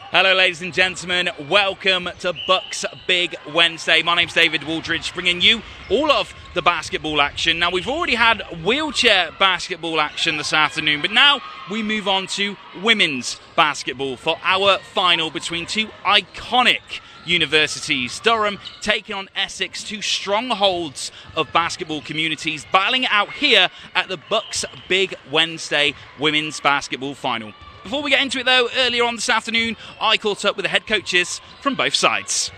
Hello ladies and gentlemen, welcome to BUCS Big Wednesday. My name's David Waldridge, bringing you all of the basketball action. Now we've already had wheelchair basketball action this afternoon, but now we move on to women's basketball for our final between two iconic universities. Durham taking on Essex, two strongholds of basketball communities, battling it out here at the BUCS Big Wednesday women's basketball final. Before we get into it though, earlier on this afternoon, I caught up with the head coaches from both sides.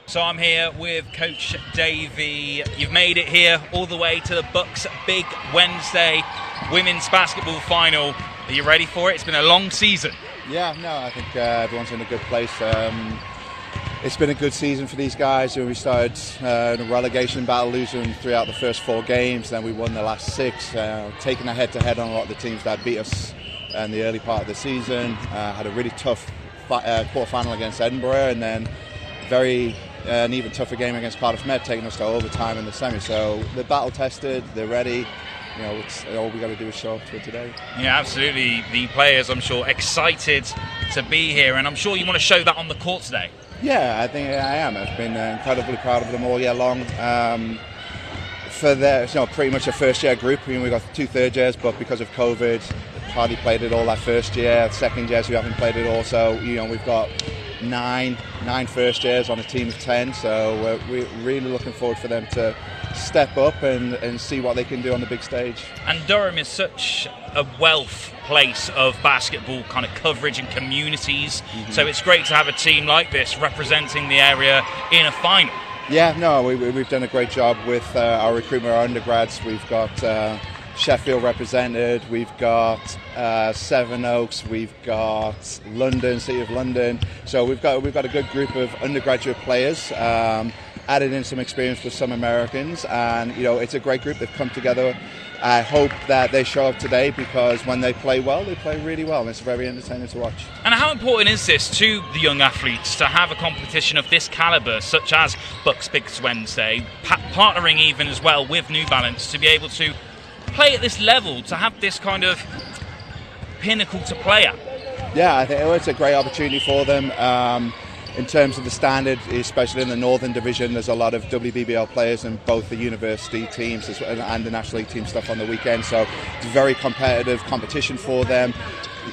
So I'm here with Coach Davey. You've made it here all the way to the BUCS Big Wednesday women's basketball final. Are you ready for it? It's been a long season. Yeah, no, I think everyone's in a good place. It's been a good season for these guys. We started in a relegation battle, losing throughout the first 4 games, then we won the last 6, taking a head-to-head on a lot of the teams that beat us in the early part of the season. Had a really tough quarter-final against Edinburgh, and then an even tougher game against Cardiff Met, taking us to overtime in the semi. So they're battle-tested, they're ready. You know, all we got to do is show up to it today. Yeah, absolutely. The players, I'm sure, excited to be here, and I'm sure you want to show that on the court today. Yeah, I think I am. I've been incredibly proud of them all year long. For their, pretty much a first-year group. We've got 2 third years, but because of COVID, hardly played it all that first year. Second years, we haven't played it all. So, we've got 9 first years on a team of 10. So we're really looking forward for them to step up and see what they can do on the big stage. And Durham is such a wealth place of basketball kind of coverage and communities. Mm-hmm. So it's great to have a team like this representing the area in a final. Yeah, no, we've done a great job with our recruitment, our undergrads. We've got Sheffield represented, we've got Sevenoaks, we've got London, City of London. So we've got a good group of undergraduate players. Added in some experience with some Americans, and it's a great group. They've come together. I hope that they show up today, because when they play well, they play really well, and it's very entertaining to watch. And how important is this to the young athletes to have a competition of this calibre, such as BUCS Big Wednesday, partnering even as well with New Balance to be able to play at this level, to have this kind of pinnacle to play at? Yeah, I think it's a great opportunity for them. In terms of the standard, especially in the Northern Division, there's a lot of WBBL players in both the university teams and the National League team stuff on the weekend. So it's a very competitive competition for them.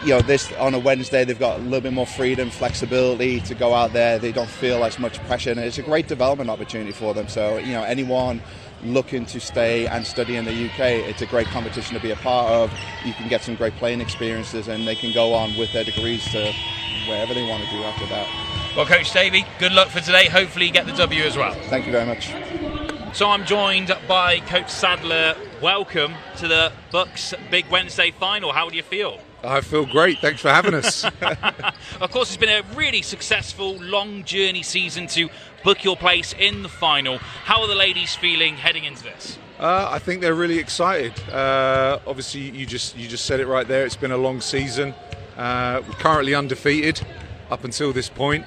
This on a Wednesday, they've got a little bit more freedom, flexibility to go out there. They don't feel as much pressure, and it's a great development opportunity for them. So anyone looking to stay and study in the UK, it's a great competition to be a part of. You can get some great playing experiences, and they can go on with their degrees to wherever they want to do after that. Well, Coach Davey, good luck for today. Hopefully you get the W as well. Thank you very much. So I'm joined by Coach Sadler. Welcome to the BUCS Big Wednesday final. How do you feel? I feel great. Thanks for having us. Of course, it's been a really successful, long journey season to book your place in the final. How are the ladies feeling heading into this? I think they're really excited. Obviously, you just said it right there. It's been a long season. We're currently undefeated up until this point.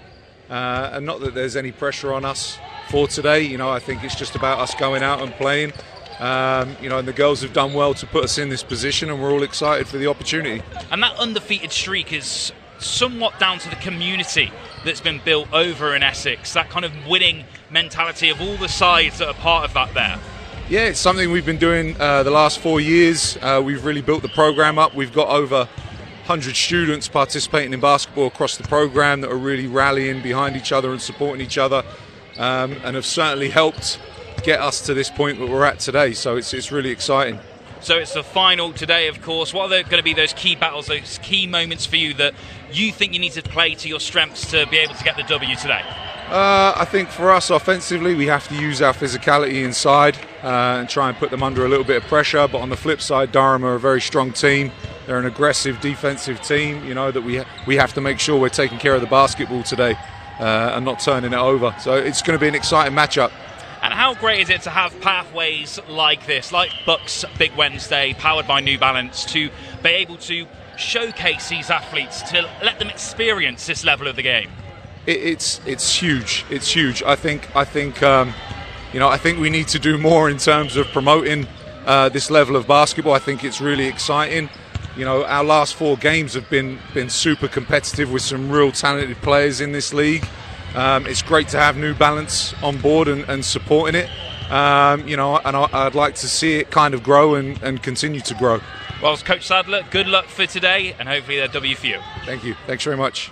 And not that there's any pressure on us for today. I think it's just about us going out and playing. And the girls have done well to put us in this position, and we're all excited for the opportunity. And that undefeated streak is somewhat down to the community that's been built over in Essex, that kind of winning mentality of all the sides that are part of that there. Yeah, it's something we've been doing the last 4 years. We've really built the program up. We've got over 100 students participating in basketball across the program that are really rallying behind each other and supporting each other, and have certainly helped get us to this point that we're at today. So it's really exciting. So it's the final today, of course. What are going to be those key battles, those key moments for you that you think you need to play to your strengths to be able to get the W today? I think for us offensively, we have to use our physicality inside and try and put them under a little bit of pressure. But on the flip side, Durham are a very strong team. They're an aggressive defensive team, that we have to make sure we're taking care of the basketball today and not turning it over. So it's going to be an exciting matchup. And how great is it to have pathways like this, like BUCS Big Wednesday, powered by New Balance, to be able to showcase these athletes, to let them experience this level of the game? It's huge. It's huge. I think we need to do more in terms of promoting this level of basketball. I think it's really exciting. You know, our last 4 games have been super competitive with some real talented players in this league. It's great to have New Balance on board and supporting it. You know, and I'd like to see it kind of grow and continue to grow. Well, Coach Sadler, good luck for today, and hopefully they're W for you. Thank you. Thanks very much.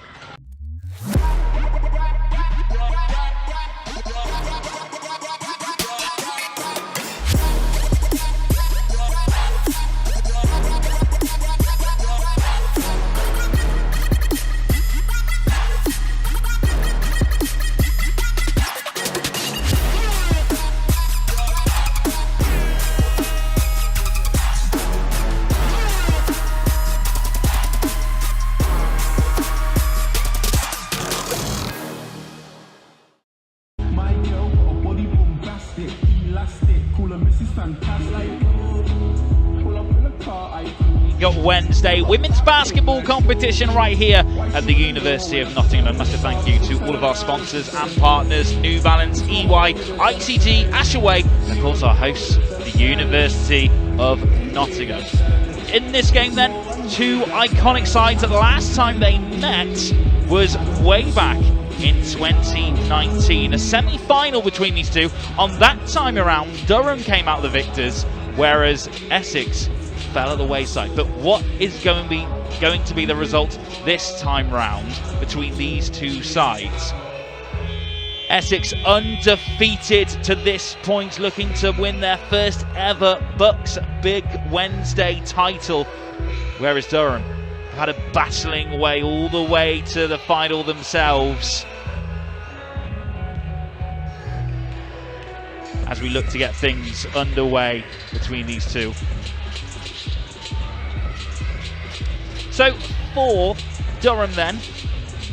Got Wednesday women's basketball competition right here at the University of Nottingham. A massive thank you to all of our sponsors and partners: New Balance, EY, ICG, Ashaway, and of course our hosts, the University of Nottingham. In this game then, 2 iconic sides. The last time they met was way back in 2019, a semi-final between these two. On that time around, Durham came out the victors, whereas Essex fell at the wayside. But what is going to be the result this time round between these two sides? Essex undefeated to this point, looking to win their first ever BUCS Big Wednesday title, whereas Durham had a battling way all the way to the final themselves. As we look to get things underway between these two. So for Durham then,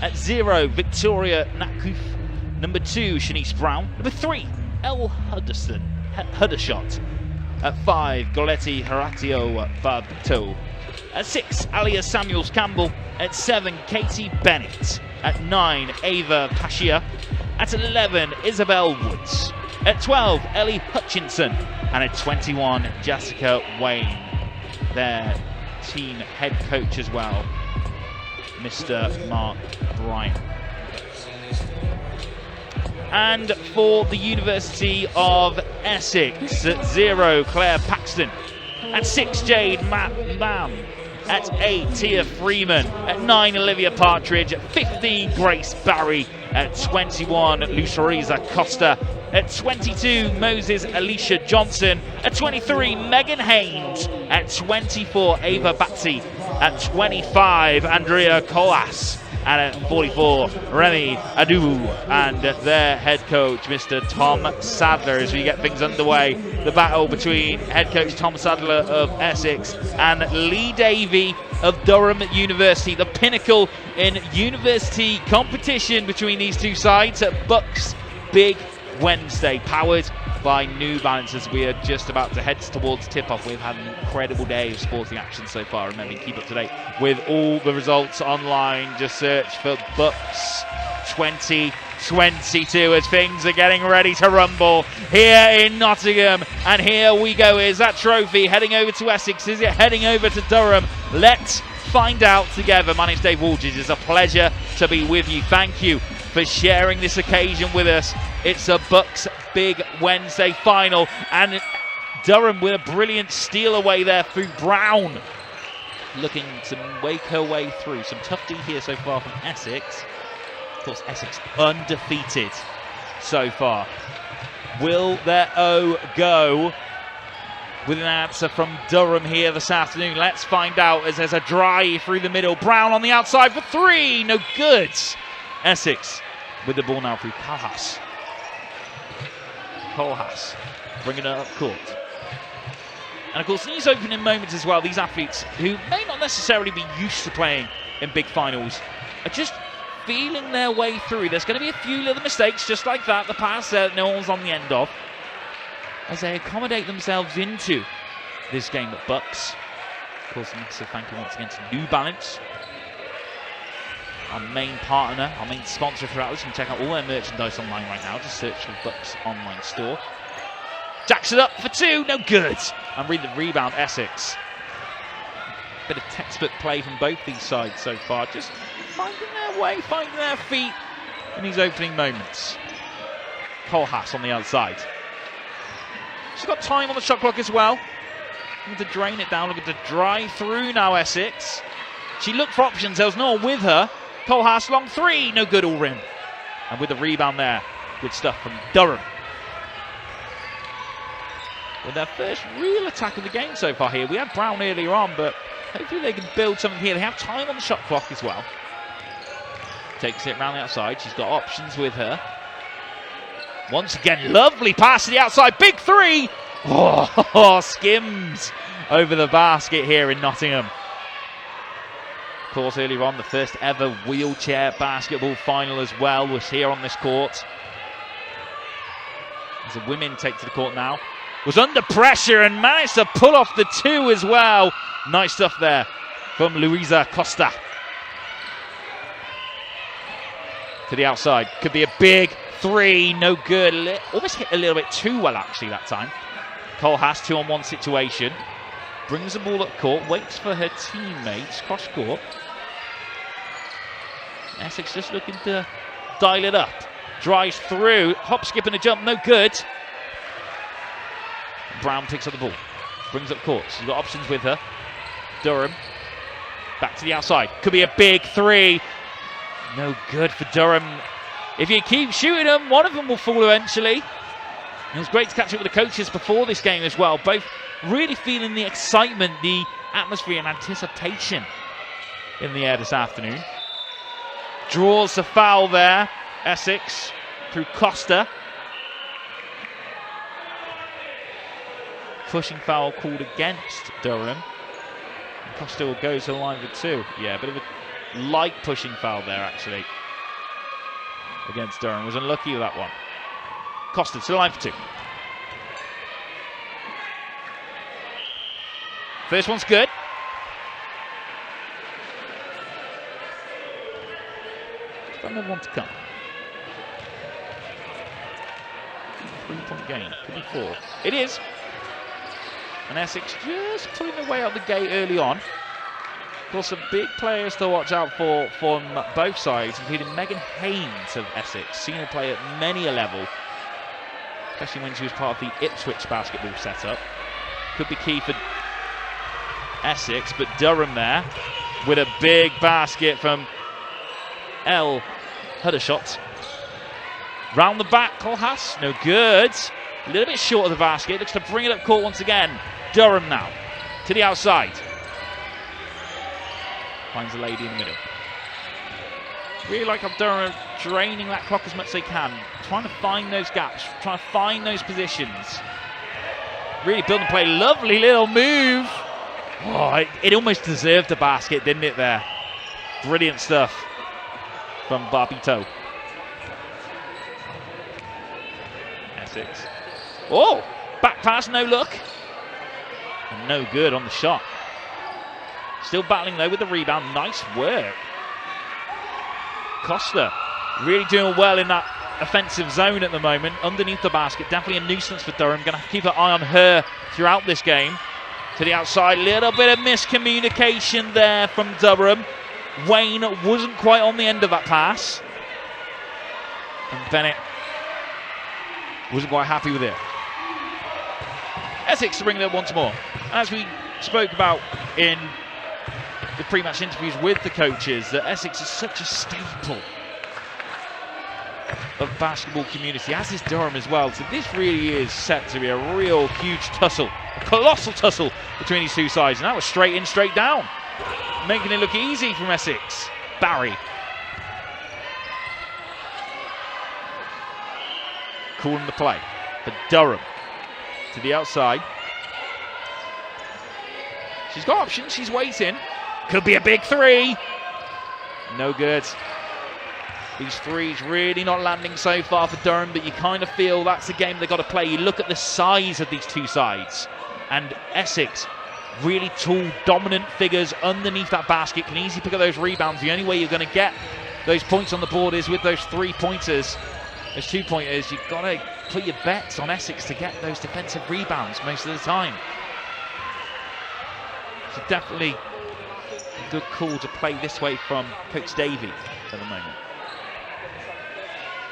at 0, Victoria Nakuf. Number 2, Shanice Brown. Number 3, Elle Huddershot. At 5, Goletti Horatio Babto. At 6, Alia Samuels Campbell. At 7, Katie Bennett. At 9, Ava Pashia. At 11, Isabel Woods. At 12, Ellie Hutchinson. And at 21, Jessica Wayne. Their team head coach as well, Mr. Mark Bryant. And for the University of Essex, at 0, Claire Paxton. At 6, Jade Mam. At 8, Tia Freeman. At 9, Olivia Partridge. At 15, Grace Barry. At 21, Luceriza Costa. At 22, Moses Alicia Johnson. At 23, Megan Haynes. At 24, Ava Batsy. At 25, Andrea Colas. And at 44, Remy Adu, and their head coach, Mr. Tom Sadler, as we get things underway. The battle between head coach Tom Sadler of Essex and Lee Davey of Durham University. The pinnacle in university competition between these two sides at BUCS Big Wednesday, powered by New Balance. As we are just about to head towards tip-off, we've had an incredible day of sporting action so far. Remember, keep up to date with all the results online. Just search for BUCS 2022 as things are getting ready to rumble here in Nottingham. And here we go. Is that trophy heading over to Essex? Is it heading over to Durham? Let's find out together. My name's Dave Waldridge. It's a pleasure to be with you. Thank you for sharing this occasion with us. It's a BUCS Big Wednesday final, and Durham with a brilliant steal away there through Brown, looking to wake her way through. Some tough D here so far from Essex. Of course, Essex undefeated so far. Will their O go with an answer from Durham here this afternoon? Let's find out, as there's a drive through the middle. Brown on the outside for 3, no good. Essex with the ball now through Colhas. Bringing it up court. And of course, these opening moments as well, these athletes who may not necessarily be used to playing in big finals are just feeling their way through. There's going to be a few little mistakes just like that. The pass no one's on the end of, as they accommodate themselves into this game at BUCS. Of course, a massive thank you once again to New Balance, our main partner, our main sponsor throughout this. You can check out all their merchandise online right now. Just search for BUCS online store. Jacks it up for 2, no good. And read the rebound, Essex. Bit of textbook play from both these sides so far. Just finding their way, finding their feet in these opening moments. Kohlhaas on the outside. She's got time on the shot clock as well. Looking to drain it down, looking to drive through now Essex. She looked for options, there was no one with her. Kohlhaas, long three, no good, all rim. And with the rebound there, good stuff from Durham. With their first real attack of the game so far here. We had Brown earlier on, but hopefully they can build something here. They have time on the shot clock as well. Takes it around the outside, she's got options with her. Once again, lovely pass to the outside, big three! Oh, skims over the basket here in Nottingham. Of course, earlier on, the first ever wheelchair basketball final as well was here on this court. As the women take to the court now. Was under pressure and managed to pull off the two as well. Nice stuff there from Luisa Costa. To the outside, could be a big three, no good. Almost hit a little bit too well actually that time. Kohlhaas, 2-on-1 situation. Brings the ball up court, waits for her teammates, cross court. Essex just looking to dial it up. Drives through, hop, skip and a jump, no good. Brown picks up the ball, brings up court. She's got options with her. Durham, back to the outside. Could be a big three. No good for Durham. If you keep shooting them, one of them will fall eventually. It was great to catch up with the coaches before this game as well. Both really feeling the excitement, the atmosphere and anticipation in the air this afternoon. Draws the foul there, Essex, through Costa. Pushing foul called against Durham. And Costa will go to the line for two. Yeah, a bit of a light pushing foul there actually against Durham. Was unlucky with that one. Costa to the line for two. First one's good. Got another one to come. 3-point game. Could be 4. It is. And Essex just pulling their way out the gate early on. Of course, some big players to watch out for from both sides, including Megan Haynes of Essex, seen her play at many a level, especially when she was part of the Ipswich basketball setup. Could be key for Essex, but Durham there with a big basket from El Huddershot. Round the back, Kohlhaas, no good. A little bit short of the basket, looks to bring it up court once again. Durham now, to the outside. Finds a lady in the middle. Really like how Durham are draining that clock as much as they can. Trying to find those gaps, trying to find those positions. Really building play, lovely little move. Oh, it almost deserved a basket, didn't it there? Brilliant stuff from Barbito. Essex. Oh, back pass, no look. And no good on the shot. Still battling though with the rebound, nice work. Costa really doing well in that offensive zone at the moment, underneath the basket. Definitely a nuisance for Durham, going to have to keep an eye on her throughout this game. To the outside, little bit of miscommunication there from Durham. Wayne wasn't quite on the end of that pass. And Bennett wasn't quite happy with it. Essex to bring it up once more. As we spoke about in the pre-match interviews with the coaches, that Essex is such a staple of basketball community, as is Durham as well. So this really is set to be a real huge tussle, a colossal tussle between these two sides. And that was straight in, straight down, making it look easy from Essex. Barry. Calling the play for Durham. To the outside. She's got options, she's waiting. Could be a big three. No good. These threes really not landing so far for Durham, but you kind of feel that's the game they've got to play. You look at the size of these two sides, and Essex, really tall, dominant figures underneath that basket, can easily pick up those rebounds. The only way you're going to get those points on the board is with those 3-pointers. Those 2-pointers, you've got to put your bets on Essex to get those defensive rebounds most of the time. So definitely Good call to play this way from Coach Davey at the moment.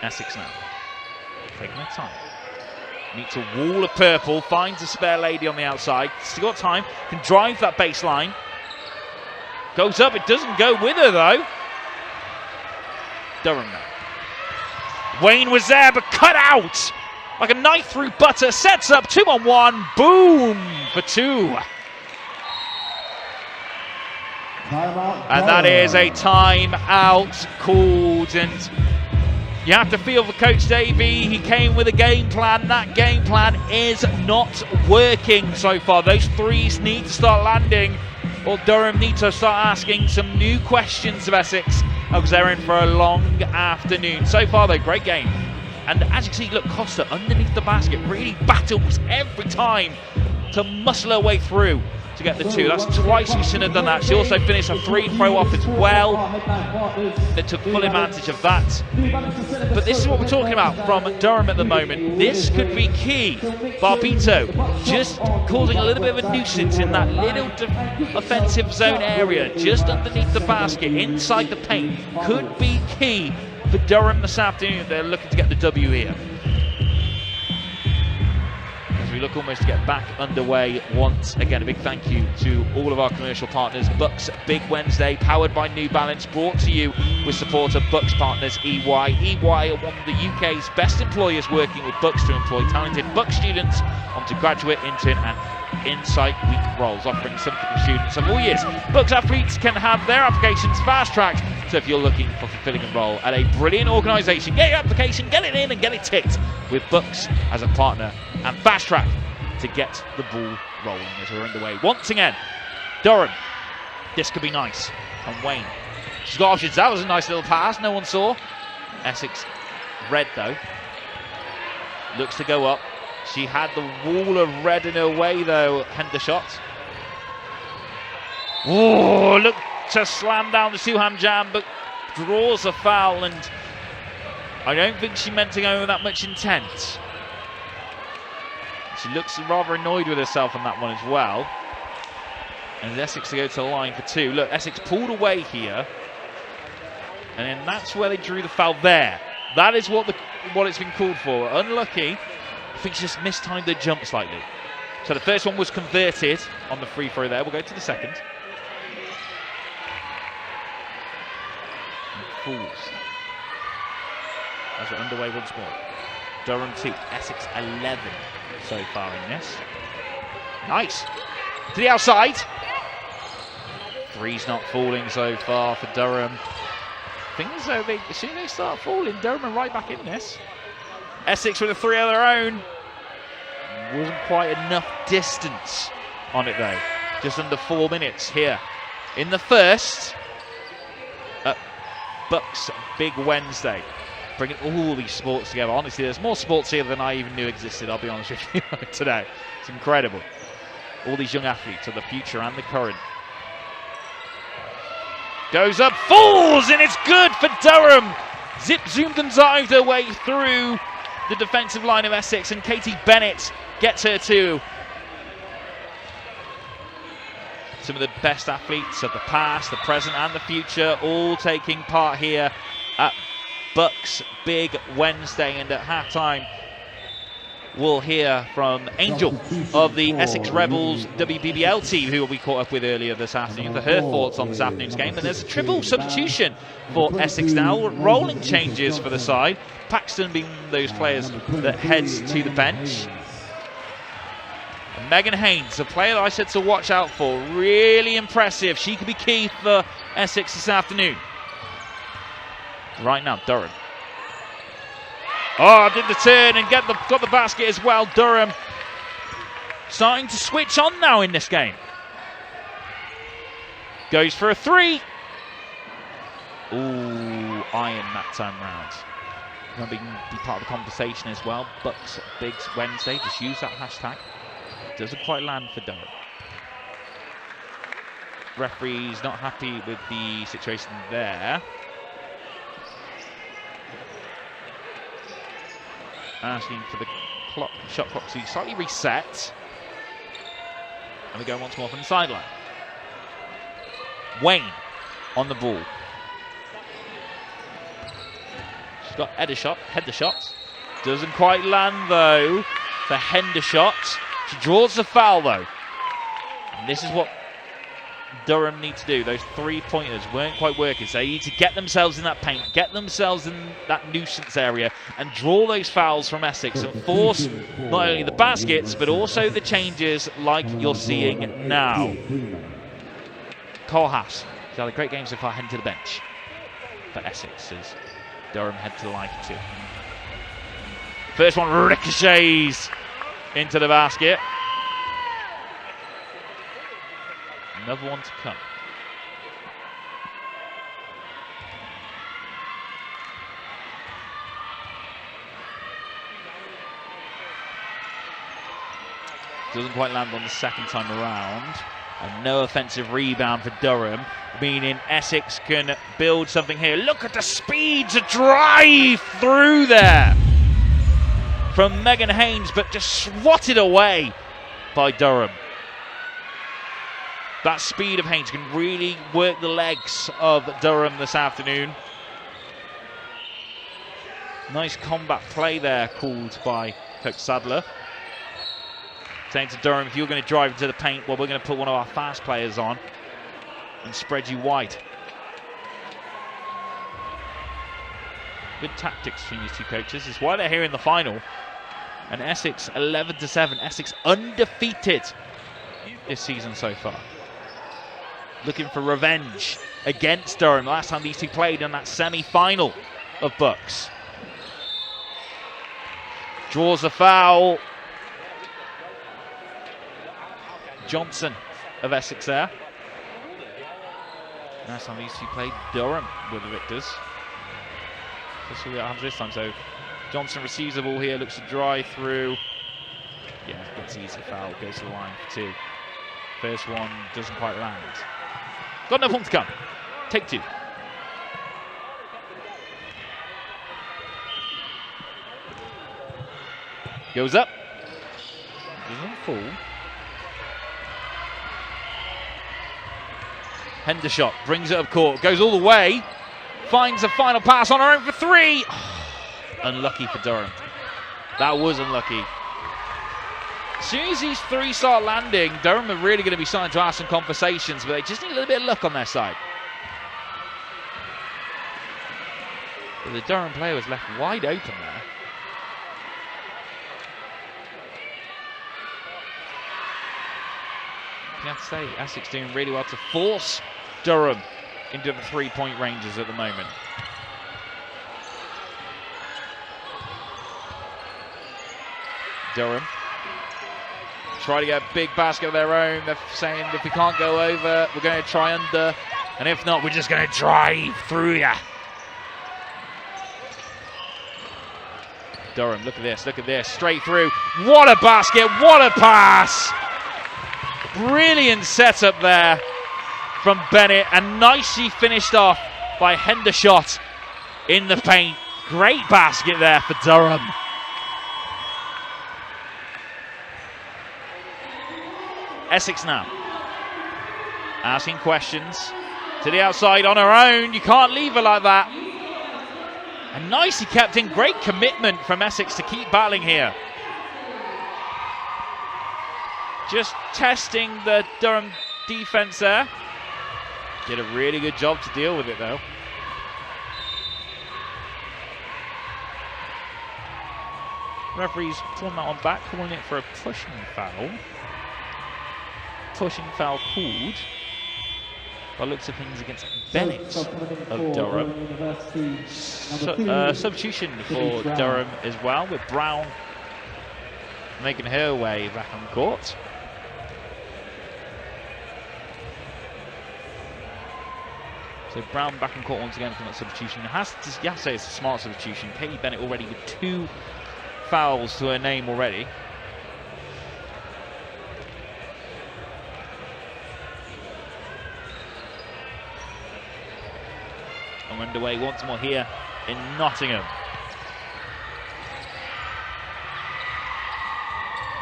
Essex now, taking their time. Meets a wall of purple, finds a spare lady on the outside. Still got time, can drive that baseline. Goes up, it doesn't go with her though. Durham now. Wayne was there, but cut out like a knife through butter. Sets up 2-on-1, boom for 2. And that is a timeout called, and you have to feel for Coach Davey. He came with a game plan. That game plan is not working so far. Those threes need to start landing, or Durham need to start asking some new questions of Essex, because they're in for a long afternoon. So far though, great game. And as you can see, look, Costa underneath the basket really battles every time to muscle her way through to get the 2. That's twice we've seen her done that. She also finished a 3 throw off as well. They took full advantage of that. But this is what we're talking about from Durham at the moment. This could be key. Barbito just causing a little bit of a nuisance in that little offensive zone area, just underneath the basket, inside the paint. Could be key for Durham this afternoon. They're looking to get the W here. We look almost to get back underway once again. A big thank you to all of our commercial partners. BUCS Big Wednesday, powered by New Balance, brought to you with support of BUCS partners EY. EY are one of the UK's best employers, working with BUCS to employ talented BUCS students onto graduate, intern and Insight Week roles, offering something for students of all years. BUCS athletes can have their applications fast-tracked, so if you're looking for fulfilling a role at a brilliant organisation, get your application, get it in and get it ticked with BUCS as a partner, and fast track to get the ball rolling as we're underway. Once again, Durham, this could be nice. And Wayne, she's got options. That was a nice little pass, no one saw. Essex, red though, looks to go up. She had the wall of red in her way though, Hendershot. Oh, look to slam down the two-hand jam, but draws a foul, and I don't think she meant to go with that much intent. She looks rather annoyed with herself on that one as well. And Essex to go to the line for 2. Look, Essex pulled away here, and then that's where they drew the foul there. That is what it's been called for. Unlucky. I think she just mistimed the jump slightly. So the first one was converted on the free throw there. We'll go to the second. And Fools. As we're underway once more. Durham 2, Essex 11 so far in this. Nice. To the outside. 3's not falling so far for Durham. Things though, as soon as they start falling, Durham are right back in this. Essex with a 3 of their own. Wasn't quite enough distance on it though. Just under 4 minutes here in the first at BUCS Big Wednesday. Bringing all these sports together. Honestly, there's more sports here than I even knew existed, I'll be honest with you, today. It's incredible. All these young athletes of the future and the current. Goes up, falls, and it's good for Durham. Zip, zoomed and dived her way through the defensive line of Essex, and Katie Bennett gets her too. Some of the best athletes of the past, the present and the future, all taking part here at BUCS Big Wednesday. And at halftime, we'll hear from Angel of the Essex Rebels WBBL team, who we caught up with earlier this afternoon, for her thoughts on this afternoon's game. And there's a triple substitution for Essex now, rolling changes for the side. Paxton being those players that heads to the bench. And Megan Haynes, a player that I said to watch out for, really impressive. She could be key for Essex this afternoon. Right now, Durham. Oh, did the turn and got the basket as well. Durham starting to switch on now in this game. Goes for a 3. Ooh, iron that time round. Going to be part of the conversation as well. BUCS Big Wednesday, just use that hashtag. Doesn't quite land for Durham. Referee's not happy with the situation there. Asking for the shot clock to slightly reset. And we go once more from the sideline. Wayne on the ball. She's got header shot. Doesn't quite land though for Hendershot. She draws the foul though. And this is what Durham need to do. Those 3-pointers weren't quite working, so they need to get themselves in that paint, get themselves in that nuisance area, and draw those fouls from Essex and force not only the baskets but also the changes like you're seeing now. Cole Haas, she's had a great game so far, heading to the bench for Essex as Durham head to the line for 2. First one ricochets into the basket. Another one to come. Doesn't quite land on the second time around. And no offensive rebound for Durham, meaning Essex can build something here. Look at the speed to drive through there from Megan Haynes, but just swatted away by Durham. That speed of Haynes can really work the legs of Durham this afternoon. Nice combat play there called by Coach Sadler. Saying to Durham, if you're going to drive into the paint, well, we're going to put one of our fast players on and spread you wide. Good tactics between these two coaches. It's why they're here in the final. And Essex 11-7. Essex undefeated this season so far. Looking for revenge against Durham. Last time these two played in that semi-final of BUCS. Draws a foul. Johnson of Essex there. Last time these two played, Durham were the victors. Let's see what happens this time. So Johnson receives the ball here, looks to drive through. Yeah, gets easy foul, goes to the line for 2. First one doesn't quite land. Got another one to come. Take 2. Goes up. Doesn't fall. Hendershot brings it up court, goes all the way, finds a final pass on her own for 3. Oh, unlucky for Durham. That was unlucky. As soon as these 3 start landing, Durham are really going to be starting to have some conversations, but they just need a little bit of luck on their side. But the Durham player was left wide open there. You have to say, Essex doing really well to force Durham into the 3-point ranges at the moment. Durham try to get a big basket of their own. They're saying if we can't go over, we're going to try under, and if not, we're just going to drive through ya. Durham, look at this, straight through. What a basket, what a pass! Brilliant setup there from Bennett, and nicely finished off by Hendershot in the paint. Great basket there for Durham. Essex now asking questions to the outside on her own. You can't leave her like that. And nicely kept in. Great commitment from Essex to keep battling here. Just testing the Durham defense there. Did a really good job to deal with it though. Referee's pulling that one back, calling it for a pushing foul. Pushing foul called, by looks of things, against Bennett of Durham. Substitution for Durham as well, with Brown making her way back on court. So Brown back on court once again from that substitution. You have to say it's a smart substitution. Katie Bennett already with 2 fouls to her name already. And underway once more here in Nottingham.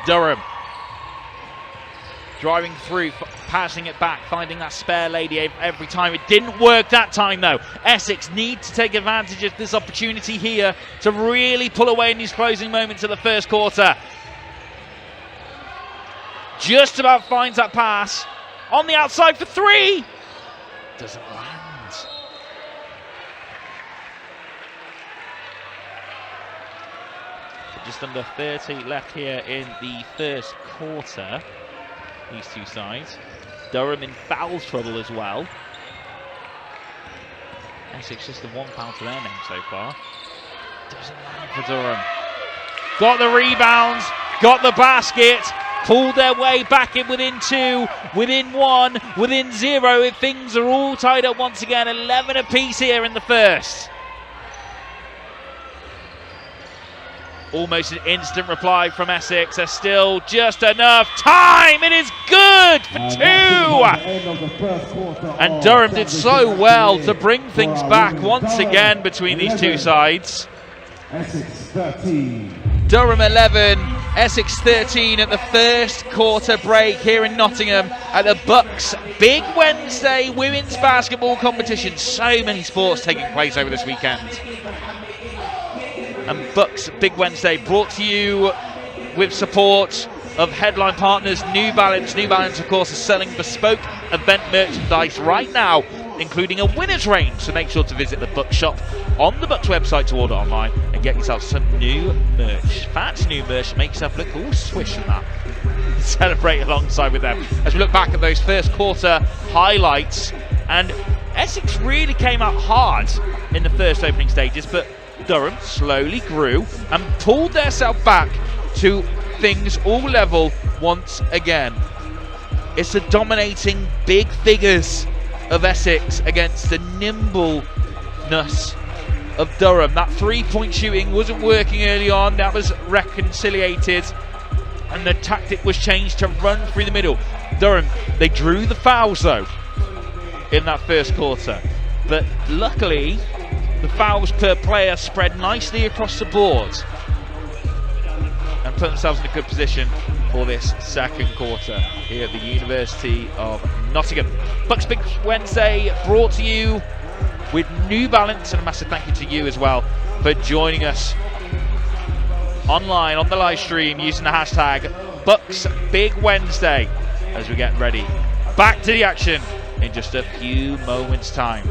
Durham driving through, passing it back, finding that spare lady every time. It didn't work that time though. Essex need to take advantage of this opportunity here to really pull away in these closing moments of the first quarter. Just about finds that pass on the outside for three. Doesn't land. Just under 30 left here in the first quarter. These two sides. Durham in foul trouble as well. Essex just the 1 foul to their name so far. Doesn't land for Durham. Got the rebounds, got the basket, pulled their way back in within 2, within 1, within 0. Things are all tied up once again. 11 apiece here in the first. Almost an instant reply from Essex. There's still just enough time. It is good for 2. And Durham did so well to bring things back once again between these two sides. Essex 13. Durham 11, Essex 13 at the first quarter break here in Nottingham at the BUCS Big Wednesday women's basketball competition. So many sports taking place over this weekend. And BUCS Big Wednesday brought to you with support of headline partners New Balance. New Balance, of course, is selling bespoke event merchandise right now, including a winner's range. So make sure to visit the BUCS shop on the BUCS website to order online and get yourself some new merch. Fancy new merch, make yourself look all swish and that. Celebrate alongside with them as we look back at those first quarter highlights. And Essex really came out hard in the first opening stages, but Durham slowly grew and pulled themselves back to things all level once again. It's the dominating big figures of Essex against the nimbleness of Durham. That three-point shooting wasn't working early on. That was reconciliated and the tactic was changed to run through the middle. Durham, they drew the fouls though in that first quarter, but luckily the fouls per player spread nicely across the board and put themselves in a good position for this second quarter here at the University of Nottingham. BUCS Big Wednesday brought to you with New Balance, and a massive thank you to you as well for joining us online on the live stream using the hashtag BUCS Big Wednesday as we get ready. Back to the action in just a few moments' time.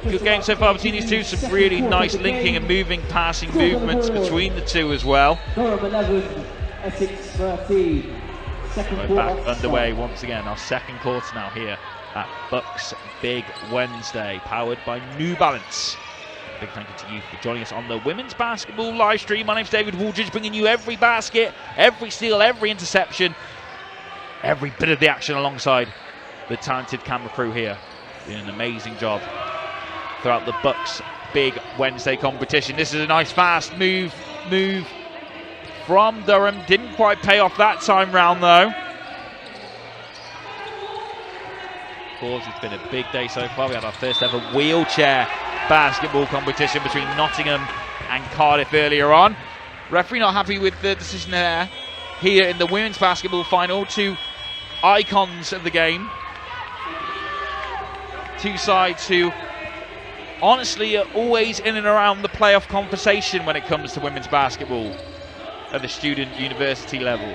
Good game so far between these two. Some really nice linking and moving, passing movements between the two as well. Durham 11, Essex 13. We're back underway once again. Our second quarter now here at BUCS Big Wednesday, powered by New Balance. Big thank you to you for joining us on the women's basketball live stream. My name's David Wooldridge, bringing you every basket, every steal, every interception, every bit of the action alongside the talented camera crew here. Doing an amazing job throughout the BUCS Big Wednesday competition. This is a nice fast move from Durham. Didn't quite pay off that time round though. Of course, it's been a big day so far. We had our first ever wheelchair basketball competition between Nottingham and Cardiff earlier on. Referee not happy with the decision there. Here in the women's basketball final, two icons of the game. Two sides who honestly are always in and around the playoff conversation when it comes to women's basketball at the student university level.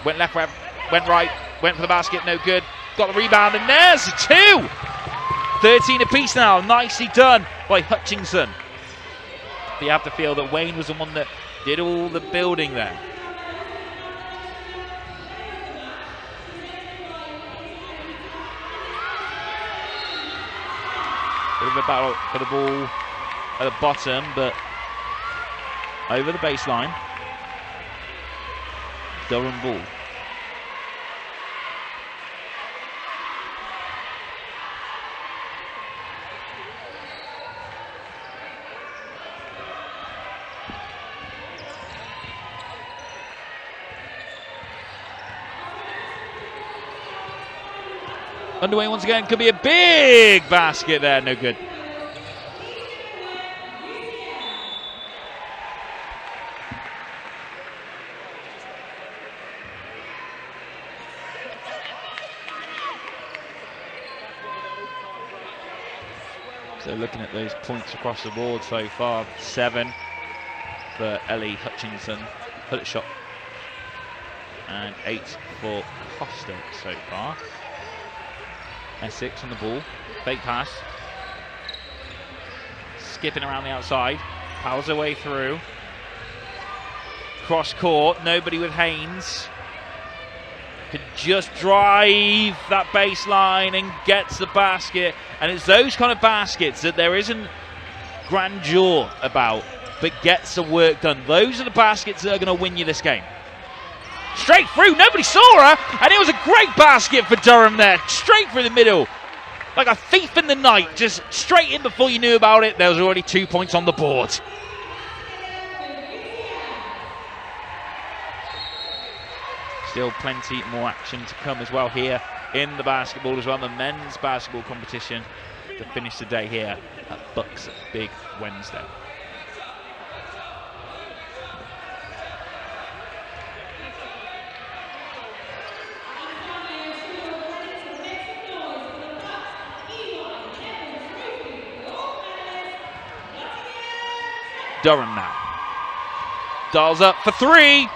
Went left, went right, went for the basket, no good. Got the rebound and there's a 2! 13 apiece now, nicely done by Hutchinson. But you have to feel that Wayne was the one that did all the building there. A bit of a battle for the ball at the bottom, but over the baseline. Durham ball. Underway once again, could be a big basket there, no good. So looking at those points across the board so far, 7 for Ellie Hutchinson, Hutchshot, and 8 for Costa so far. Essex on the ball, fake pass, skipping around the outside, powers her way through. Cross court, nobody with Haynes. Could just drive that baseline and gets the basket. And it's those kind of baskets that there isn't grandeur about, but gets the work done. Those are the baskets that are going to win you this game. Straight through, nobody saw her, and it was a great basket for Durham there. Straight through the middle, like a thief in the night, just straight in before you knew about it. There was already 2 points on the board. Still plenty more action to come as well here in the basketball as well. The men's basketball competition to finish the day here at BUCS Big Wednesday. Durham now. Dials up for 3.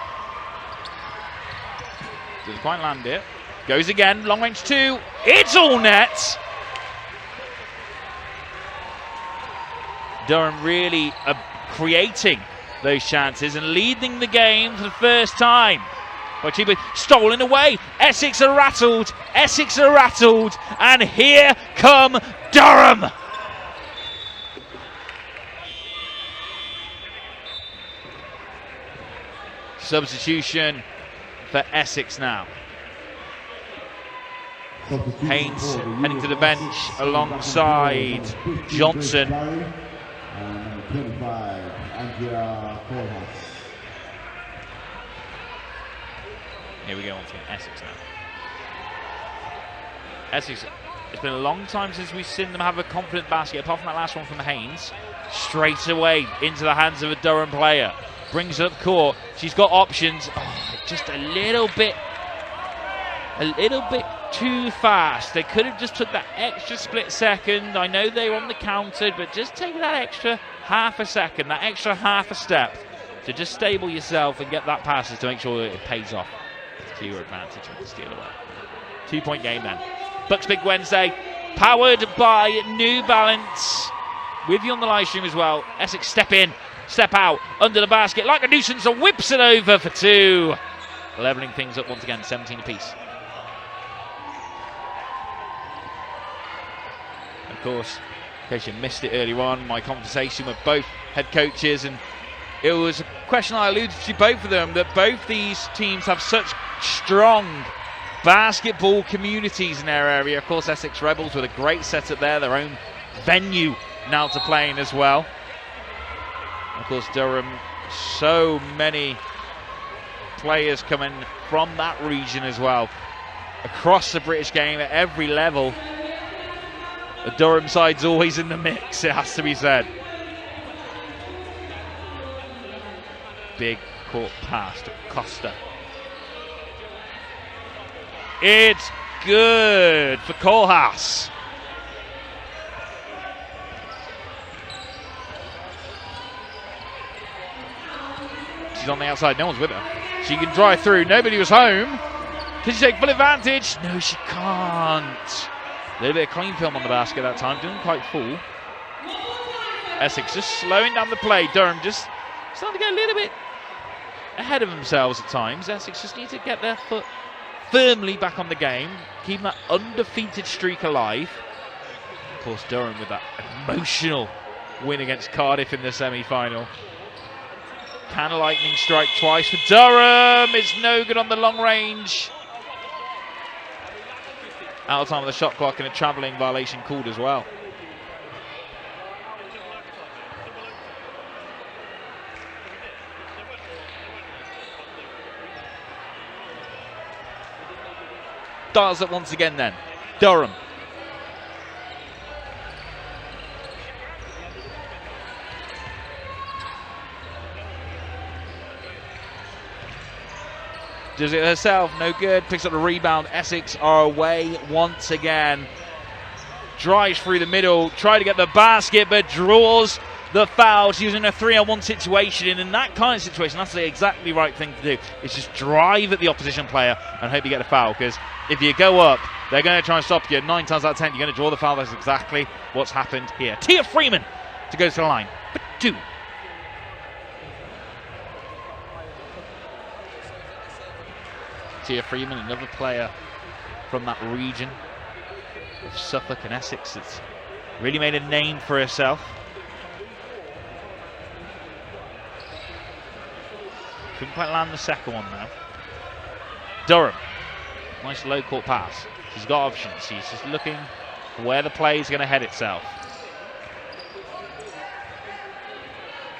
Doesn't quite land it. Goes again, long range 2. It's all net. Durham really creating those chances and leading the game for the first time. But stolen away. Essex are rattled. Essex are rattled. And here come Durham. Substitution for Essex now. Haynes heading to the bench alongside Johnson. And 25, Andrea Kohlhaas. Here we go on to Essex now. Essex, it's been a long time since we've seen them have a confident basket, apart from that last one from Haynes. Straight away into the hands of a Durham player. Brings it up court. She's got options. Oh, just a little bit too fast. They could have just took that extra split second. I know they were on the counter, but just take that extra half a second, that extra half a step to just stable yourself and get that passes to make sure that it pays off to your advantage and steal away. 2-point game then. BUCS Big Wednesday, powered by New Balance. With you on the live stream as well. Essex step in, step out, under the basket like a nuisance and whips it over for 2. Levelling things up once again, 17 apiece. Of course, in case you missed it earlier on, my conversation with both head coaches, and it was a question I alluded to both of them, that both these teams have such strong basketball communities in their area. Of course, Essex Rebels with a great setup there, their own venue now to play in as well. Of course, Durham, so many players coming from that region as well. Across the British game at every level, the Durham side's always in the mix, it has to be said. Big court pass to Costa. It's good for Kohlhaas. She's on the outside, no one's with her. She can drive through, nobody was home. Can she take full advantage? No, she can't. A little bit of clean film on the basket that time, didn't quite fall. Essex just slowing down the play. Durham just starting to get a little bit ahead of themselves at times. Essex just need to get their foot firmly back on the game, keeping that undefeated streak alive. Of course, Durham with that emotional win against Cardiff in the semi-final. Can a lightning strike twice for Durham? It's no good on the long range. Out of time of the shot clock and a travelling violation called as well. Dials up once again then. Durham. Does it herself, no good. Picks up the rebound. Essex are away once again. drives through the middle, try to get the basket, but draws the foul. She's in a 3-on-1 situation, and in that kind of situation, that's the exactly right thing to do. Is just drive at the opposition player and hope you get a foul, because if you go up, they're going to try and stop you. 9 times out of 10, you're going to draw the foul. That's exactly what's happened here. Tia Freeman to go to the line, but 2. Tia Freeman, another player from that region of Suffolk and Essex that's really made a name for herself. Couldn't quite land the second one now. Durham, nice low court pass. She's got options. She's just looking for where the play is going to head itself.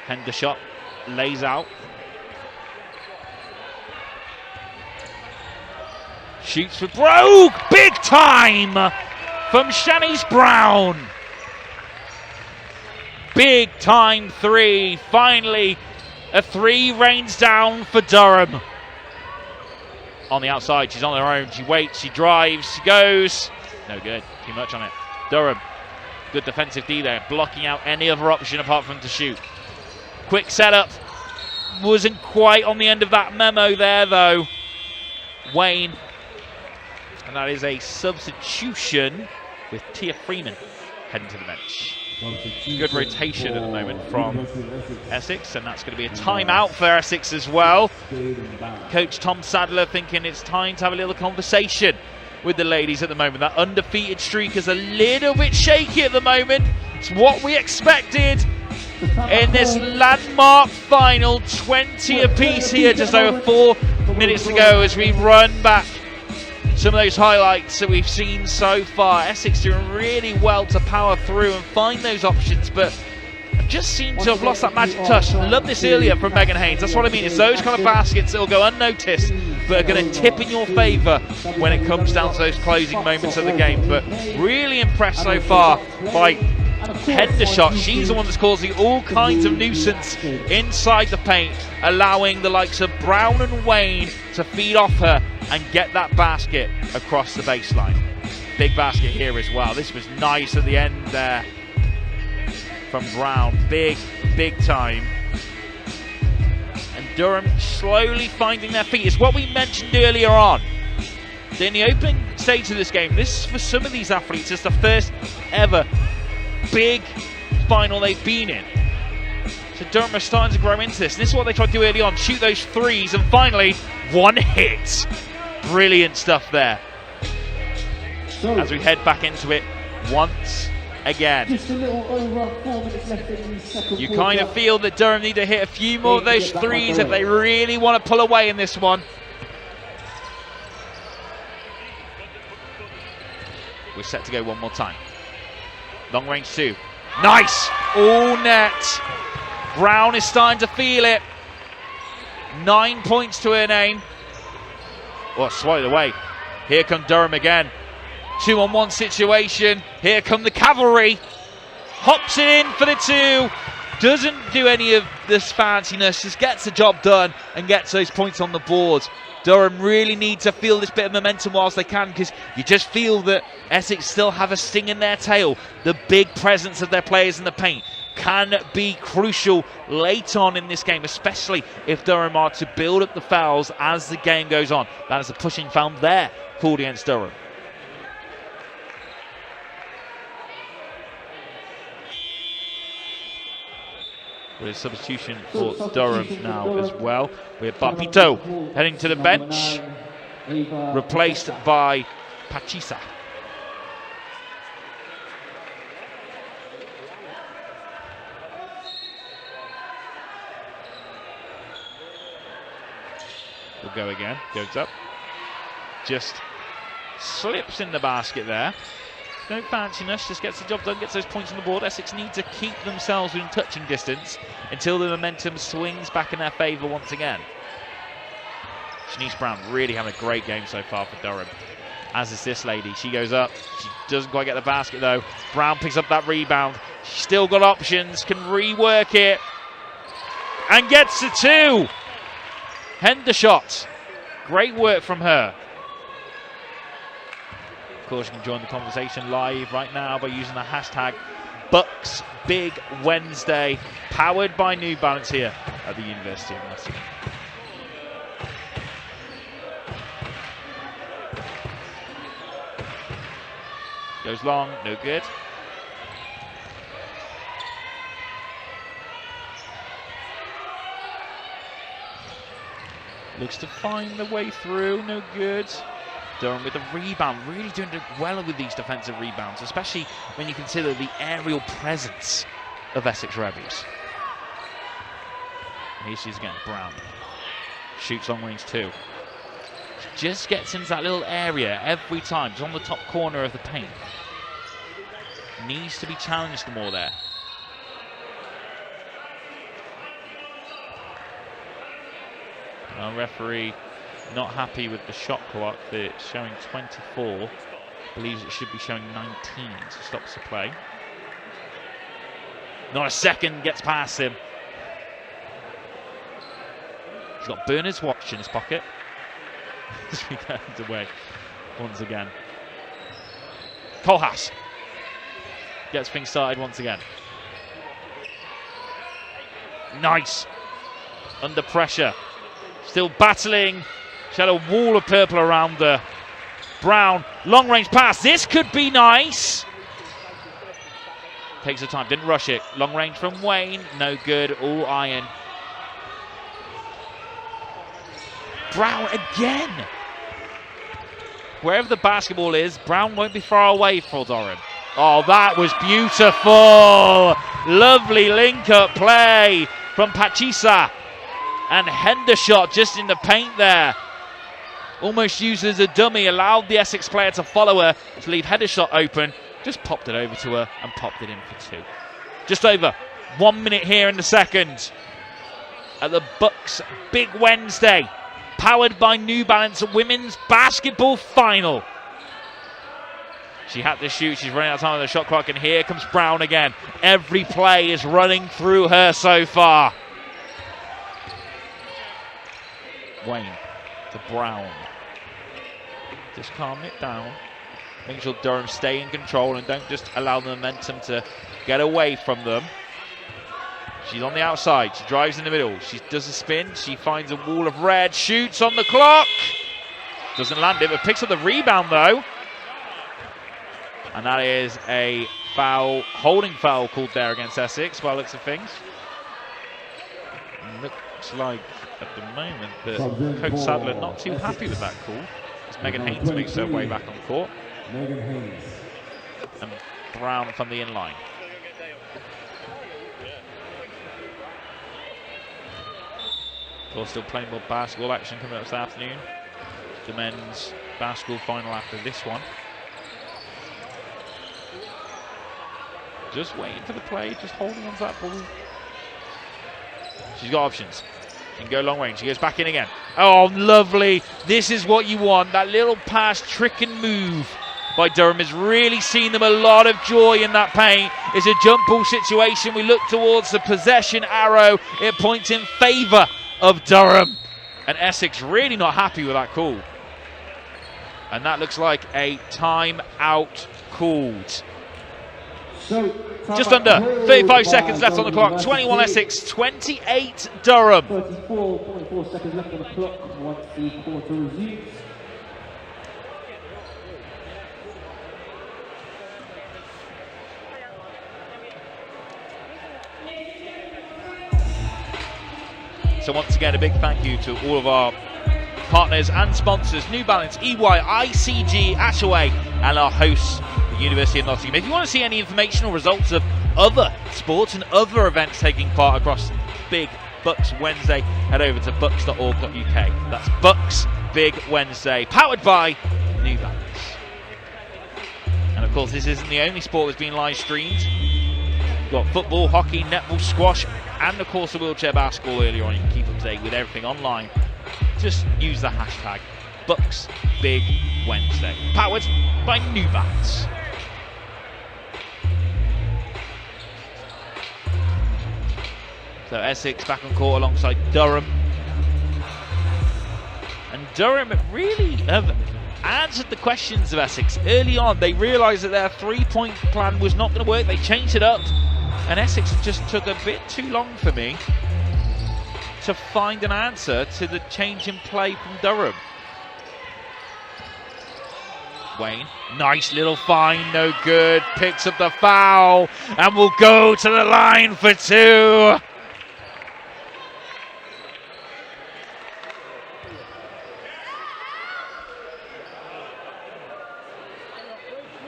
Hendershot lays out. Shoots for broke, big time from Shanice Brown. Big time 3, finally a 3 rains down for Durham. On the outside, she's on her own, she waits, she drives, she goes. No good, too much on it. Durham, good defensive D there, blocking out any other option apart from to shoot. Quick setup, wasn't quite on the end of that memo there though. Wayne. And that is a substitution with Tia Freeman heading to the bench. Good rotation at the moment from Essex, and that's going to be a timeout for Essex as well. Coach Tom Sadler thinking it's time to have a little conversation with the ladies at the moment. That undefeated streak is a little bit shaky at the moment. It's what we expected in this landmark final. 20 apiece here, just over 4 minutes to go as we run back some of those highlights that we've seen so far. Essex doing really well to power through and find those options, but just seem to have lost that magic touch. Love this earlier from Megan Haynes. That's what I mean. It's those kind of baskets that will go unnoticed, but are going to tip in your favour when it comes down to those closing moments of the game. But really impressed so far by Hendershot. She's the one that's causing all kinds of nuisance inside the paint, allowing the likes of Brown and Wayne to feed off her and get that basket across the baseline. Big basket here as well. This was nice at the end there from Brown. Big time. And Durham slowly finding their feet. It's what we mentioned earlier on. In the opening stage of this game, this, for some of these athletes, is the first ever big final they've been in. So Durham are starting to grow into this. And this is what they tried to do early on, shoot those threes, and finally, one hit. Brilliant stuff there. As we head back into it once again. Just a little over 4 minutes left in the second You quarter. kind of feel that Durham need to hit a few more of those threes if they really want to pull away in this one. We're set to go one more time. Long range 2. Nice! All net. Brown is starting to feel it. 9 points to her name. Oh, swatted away. Here come Durham again. 2-on-1 situation. Here come the cavalry. Hops it in for the 2. Doesn't do any of this fanciness. Just gets the job done and gets those points on the board. Durham really need to feel this bit of momentum whilst they can, because you just feel that Essex still have a sting in their tail. The big presence of their players in the paint can be crucial late on in this game, especially if Durham are to build up the fouls as the game goes on. That is a pushing foul there called against Durham. With a substitution for Durham now as well. We have Papito heading to the bench, replaced by Pachisa. Will go again, goes up. Just slips in the basket there. No fanciness, just gets the job done, gets those points on the board. Essex need to keep themselves within touching distance until the momentum swings back in their favour once again. Shanice Brown really having a great game so far for Durham, as is this lady. She goes up, she doesn't quite get the basket though. Brown picks up that rebound. She's still got options, can rework it, and gets the 2. Hendershot, great work from her. course, you can join the conversation live right now by using the hashtag BUCS Big Wednesday, powered by New Balance here at the University of Nottingham. Goes long, no good. Looks to find the way through, no good. Durham with a rebound, really doing well with these defensive rebounds, especially when you consider the aerial presence of Essex Rebels. And here she is again, Brown. Shoots long range too. Just gets into that little area every time. It's on the top corner of the paint. Needs to be challenged more there. Our referee not happy with the shot clock. It's showing 24. Believes it should be showing 19, so stops the play. Not a second, gets past him. He's got Bernard's watch in his pocket. As we get away once again. Kohlhaas gets things started once again. Nice. Under pressure. Still battling. She had a wall of purple around her. Brown, long range pass. This could be nice. Takes the time, didn't rush it. Long range from Wayne, no good. All iron. Brown again. Wherever the basketball is, Brown won't be far away for Durham. Oh, that was beautiful. Lovely link-up play from Pachisa. And Hendershot just in the paint there. Almost used as a dummy, allowed the Essex player to follow her to leave Hendershot open. Just popped it over to her and popped it in for two. Just over 1 minute here in the second. At the BUCS Big Wednesday, powered by New Balance Women's Basketball Final. She had to shoot, she's running out of time on the shot clock, and here comes Brown again. Every play is running through her so far. Wayne to Brown. Just calm it down. Make sure Durham stay in control and don't just allow the momentum to get away from them. She's on the outside. She drives in the middle. She does a spin. She finds a wall of red. Shoots on the clock. Doesn't land it, but picks up the rebound though. And that is a foul, holding foul called there against Essex by the looks of things. Looks like at the moment that Coach Sadler not too happy with that call. As Megan Haynes makes her way back on court. Megan Haynes. And Brown from the in-line. Of course, still playing more basketball action coming up this afternoon. The men's basketball final after this one. Just waiting for the play, just holding on to that ball. She's got options. She can go long range. She goes back in again. Oh, lovely. This is what you want. That little pass, trick and move by Durham has really seen them a lot of joy in that paint. It's a jump ball situation. We look towards the possession arrow. It points in favour of Durham. And Essex really not happy with that call. And that looks like a timeout called. Just under 35 seconds left on the clock. 21 Essex, 28 Durham. 34.4 seconds left on the clock once the quarter resumes. So once again, a big thank you to all of our partners and sponsors, New Balance, EY, ICG, Ashaway, and our hosts, the University of Nottingham. If you want to see any information or results of other sports and other events taking part across Big BUCS Wednesday, head over to bucs.org.uk. That's BUCS Big Wednesday, powered by New Balance. And of course, this isn't the only sport that's been live streamed. We've got football, hockey, netball, squash, and of course the wheelchair basketball earlier on. You can keep up to date with everything online. Just use the hashtag BUCS Big Wednesday, powered by New Balance. So Essex back on court alongside Durham. And Durham really have answered the questions of Essex. Early on, they realised that their three-point plan was not going to work. They changed it up, and Essex just took a bit too long for me to find an answer to the change in play from Durham. Wayne, nice little find, no good. Picks up the foul and will go to the line for two.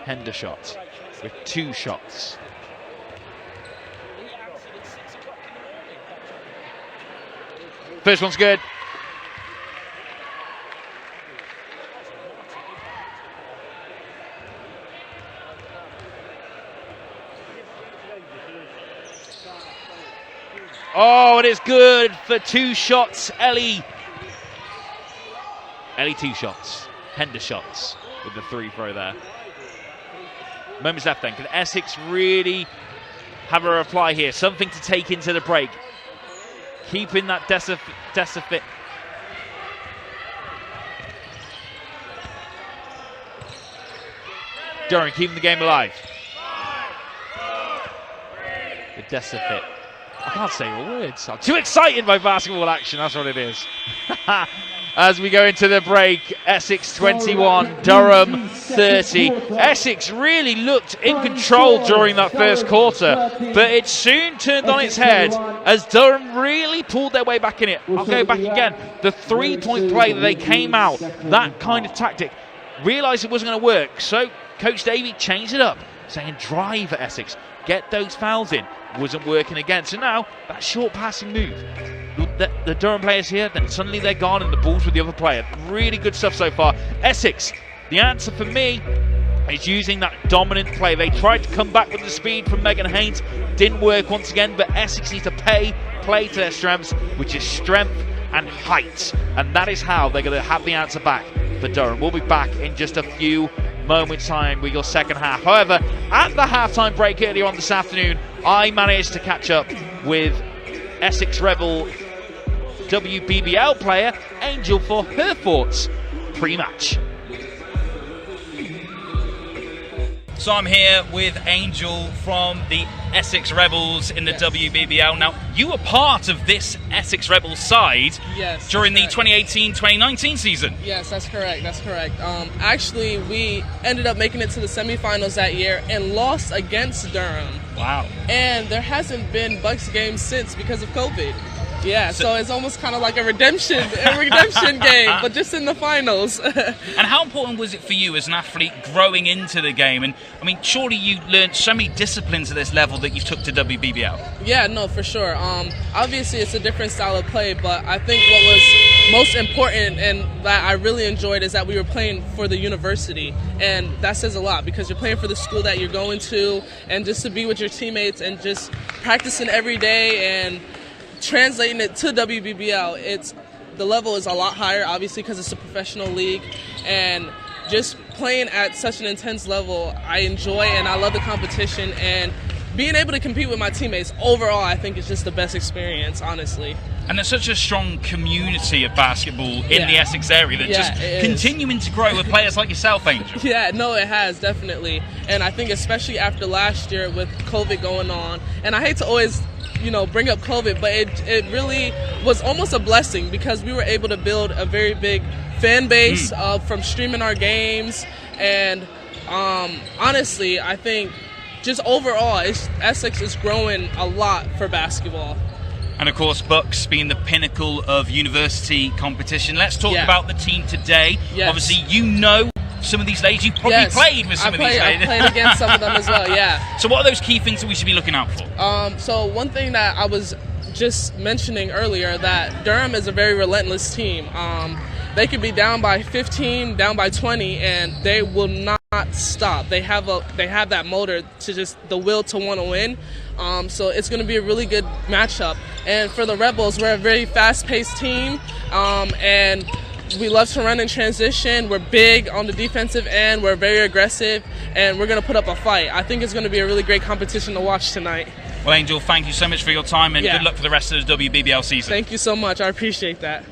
Hendershot with 2 shots. First one's good. Oh, it is good for 2 shots. Ellie 2 shots. Hendershots with the 3 throw there. Moments left then. Can Essex really have a reply here? Something to take into the break. Keeping that decifit. Durham keeping the game alive. The decifit. I can't say all words. I'm too excited by basketball action. That's what it is. As we go into the break, Essex 21, Durham 30. Essex really looked in control during that first quarter, but it soon turned on its head as Durham really pulled their way back in it. I'll go back again. The three-point play that they came out, that kind of tactic, realised it wasn't going to work. So Coach Davey changed it up, saying drive at Essex, get those fouls in. Wasn't working again. So now that short passing move, the Durham players here, then suddenly they're gone and the ball's with the other player. Really good stuff so far. Essex, the answer for me is using that dominant play. They tried to come back with the speed from Megan Haynes, didn't work once again, but Essex needs to play to their strengths, which is strength and height, and that is how they're going to have the answer back for Durham. We'll be back in just a few moments time with your second half. However, at the halftime break earlier on this afternoon, I managed to catch up with Essex Rebel WBBL player Angel for her thoughts pre-match. So I'm here with Angel from the Essex Rebels in the WBBL. Now, you were part of this Essex Rebels side during the 2018-2019 season. Yes, that's correct. That's correct. Actually, we ended up making it to the semifinals that year and lost against Durham. Wow. And there hasn't been BUCS games since because of COVID. Yeah, so it's almost kind of like a redemption game, but just in the finals. And how important was it for you as an athlete growing into the game? And I mean, surely you learned so many disciplines at this level that you took to WBBL. Yeah, no, for sure. Obviously, it's a different style of play, but I think what was most important and that I really enjoyed is that we were playing for the university, and that says a lot because you're playing for the school that you're going to, and just to be with your teammates and just practicing every day and translating it to WBBL, the level is a lot higher, obviously, because it's a professional league, and just playing at such an intense level, I enjoy and I love the competition, and being able to compete with my teammates overall, I think is just the best experience, honestly. And there's such a strong community of basketball in the Essex area that just continuing to grow with players like yourself, Angel. Yeah, no, it has, definitely. And I think especially after last year with COVID going on, and I hate to always bring up COVID, but it really was almost a blessing because we were able to build a very big fan base from streaming our games. And honestly, I think just overall, Essex is growing a lot for basketball. And of course, BUCS being the pinnacle of university competition. Let's talk about the team today. Yes. Obviously, some of these ladies. You've probably played with some of these ladies. I played against some of them as well, yeah. So what are those key things that we should be looking out for? So one thing that I was just mentioning earlier, that Durham is a very relentless team. They could be down by 15, down by 20, and they will not stop. They have that motor to just the will to want to win. So it's going to be a really good matchup. And for the Rebels, we're a very fast-paced team, and we love to run in transition. We're big on the defensive end. We're very aggressive, and we're going to put up a fight. I think it's going to be a really great competition to watch tonight. Well, Angel, thank you so much for your time, and good luck for the rest of the WBBL season. Thank you so much. I appreciate that.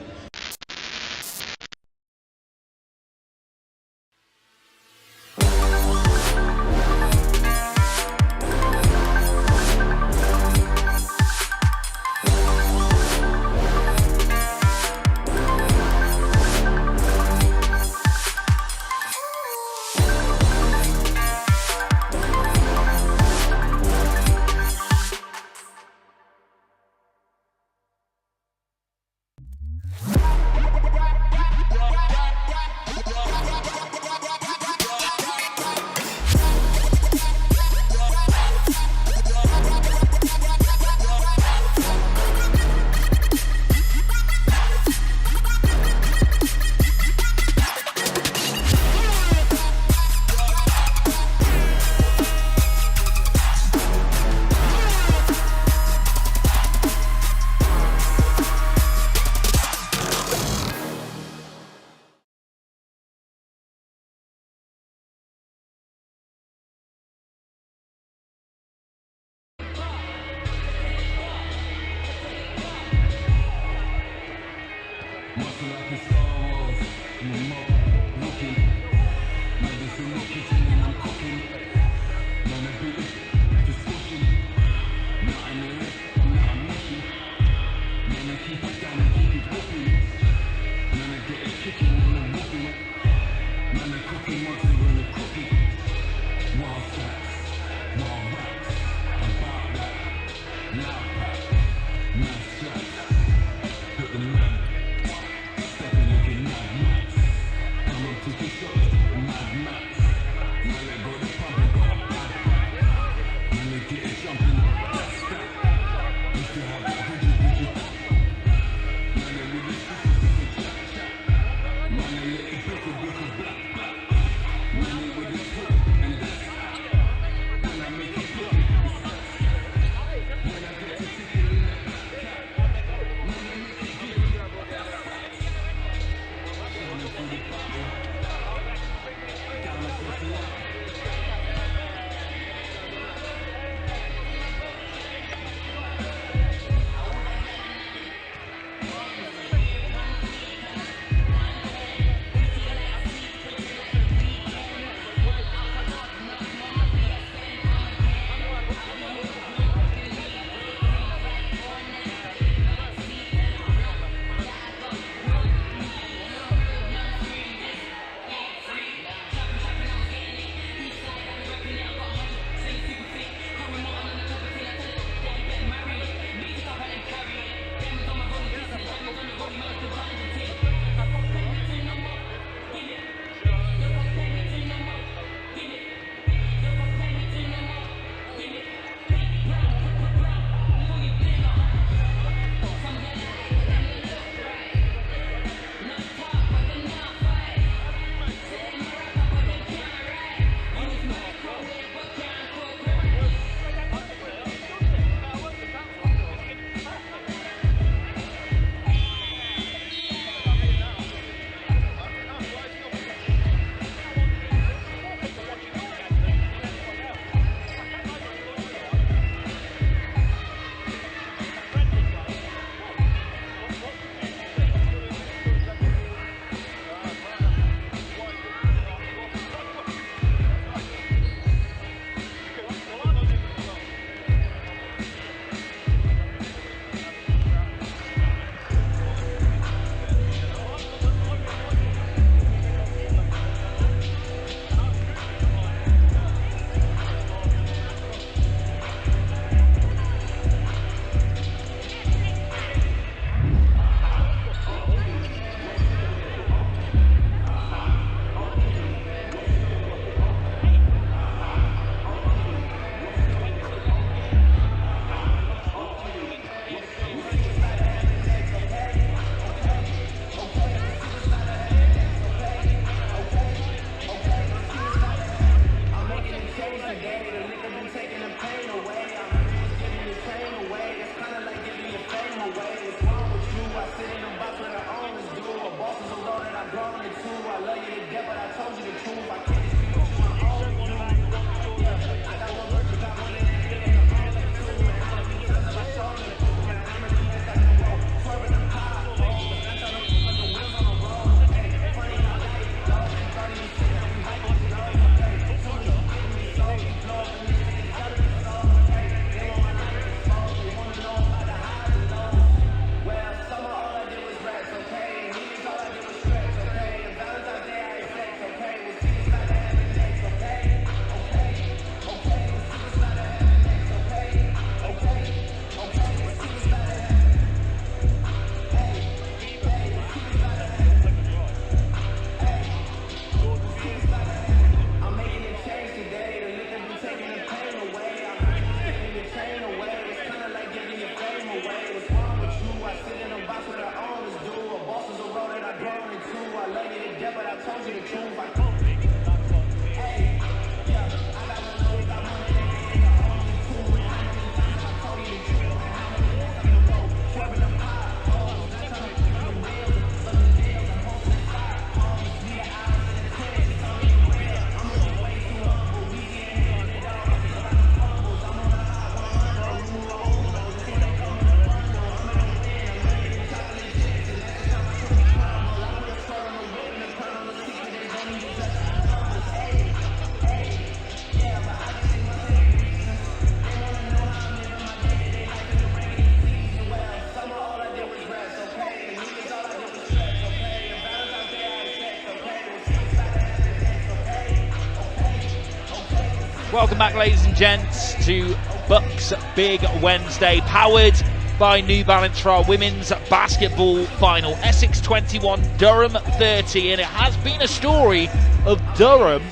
Welcome back, ladies and gents, to BUCS Big Wednesday, powered by New Balance for our women's basketball final. Essex 21, Durham 30, and it has been a story of Durham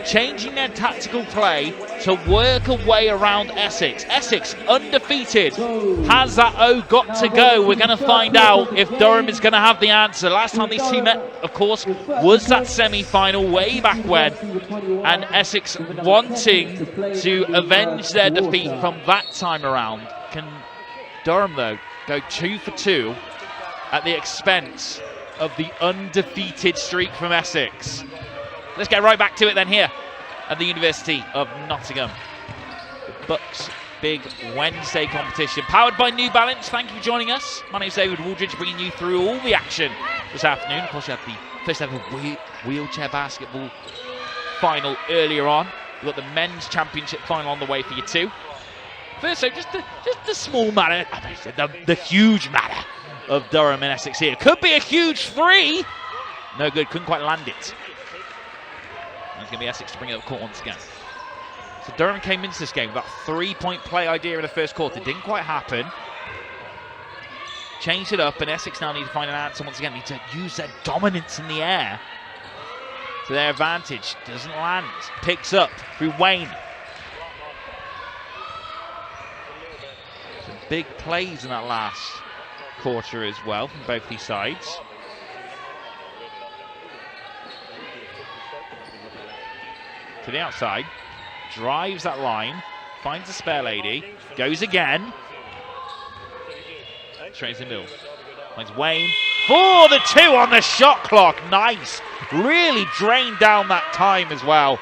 changing their tactical play to work a way around Essex. Essex undefeated. Has that O got to go? We're going to find out if Durham is going to have the answer. Last time these two met, of course, was that semi-final way back when, and Essex wanting to avenge their defeat from that time around. Can Durham, though, go 2 for 2 at the expense of the undefeated streak from Essex? Let's get right back to it then here at the University of Nottingham. The BUCS Big Wednesday competition, powered by New Balance. Thank you for joining us. My name is David Wooldridge, bringing you through all the action this afternoon. Of course, you had the first ever wheelchair basketball final earlier on. We've got the men's championship final on the way for you too. First, so just the small matter, the huge matter of Durham and Essex here. Could be a huge 3. No good, couldn't quite land it. It's going to be Essex to bring it up court once again. So Durham came into this game with that 3-point play idea in the first quarter. Didn't quite happen. Changed it up, and Essex now need to find an answer once again. Need to use their dominance in the air to their advantage. Doesn't land. Picks up through Wayne. Some big plays in that last quarter as well from both these sides. To the outside, drives that line, finds a spare lady, goes again. Straight in the middle. Finds Wayne for the 2 on the shot clock. Nice. Really drained down that time as well.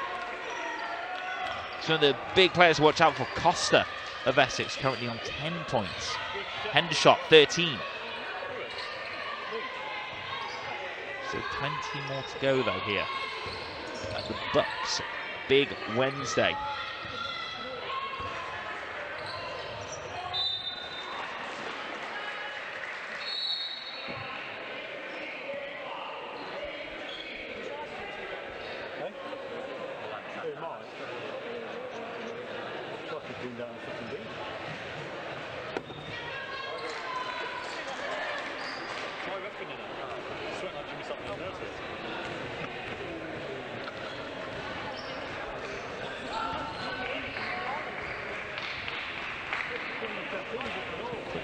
Some of the big players to watch out for. Costa of Essex currently on 10 points. Hendershot 13. So 20 more to go though here at the BUCS Big Wednesday.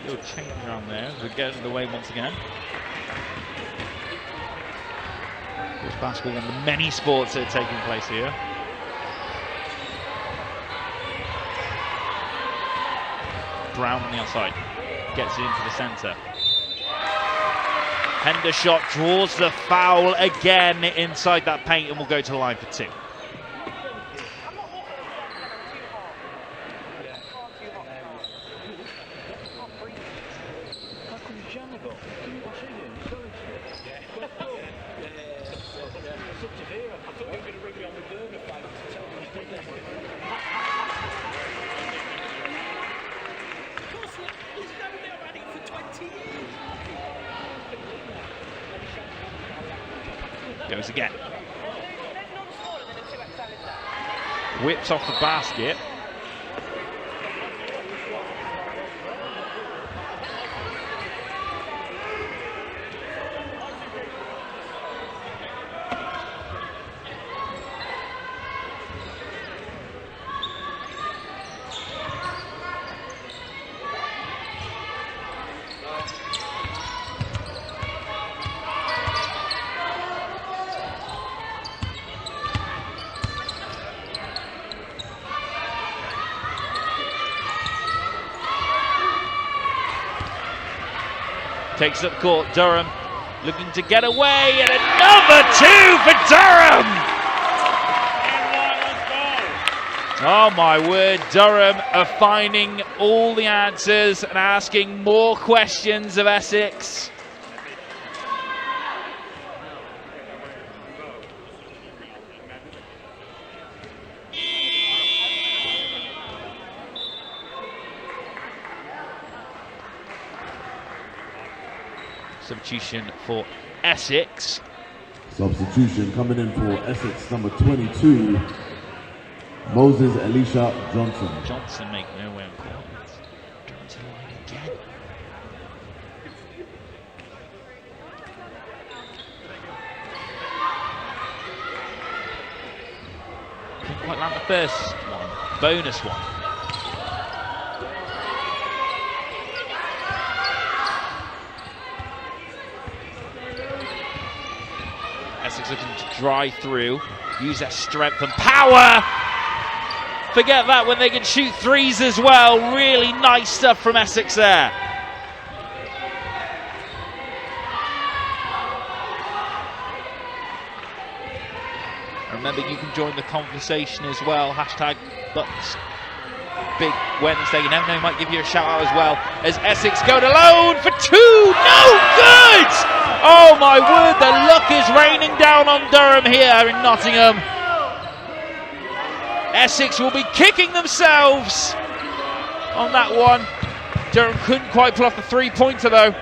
Little change around there as we get in the way once again. This basketball, one of the many sports that are taking place here. Brown on the outside, gets it into the centre. Hendershot draws the foul again inside that paint and will go to the line for 2. Goes again. Whips off the basket. Takes up court, Durham looking to get away, and another 2 for Durham! Oh my word, Durham are finding all the answers and asking more questions of Essex. Substitution for Essex. Substitution coming in for Essex, number 22, Moses Elisha Johnson. Johnson making no way on court. Going to the line again. quite land the first one. Bonus one. Essex looking to drive through, use their strength and power. Forget that when they can shoot threes as well. Really nice stuff from Essex there. Remember, you can join the conversation as well. Hashtag BUCS Big Wednesday. You never know, might give you a shout out as well. As Essex go to Lone for two. No good! Oh my word, the luck is raining down on Durham here in Nottingham. Essex will be kicking themselves on that one. Durham couldn't quite pull off the three-pointer though.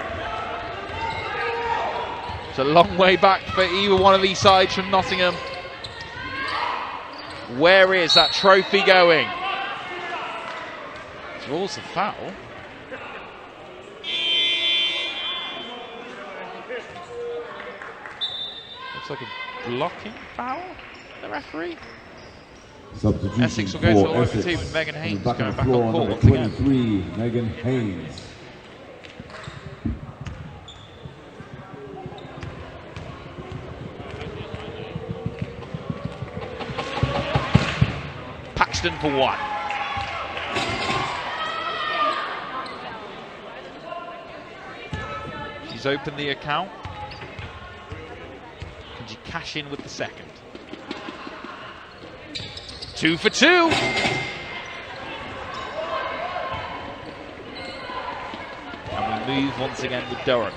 It's a long way back for either one of these sides from Nottingham. Where is that trophy going? Draws the foul. Looks like a blocking foul, the referee. Substitution Essex will go to the line for Essex. two with Megan Haynes Back going on the back floor, on court number once again. 23, Megan Haynes. Paxton for one. She's opened the account. Can she cash in with the second? 2 for 2. And we move once again with Durham.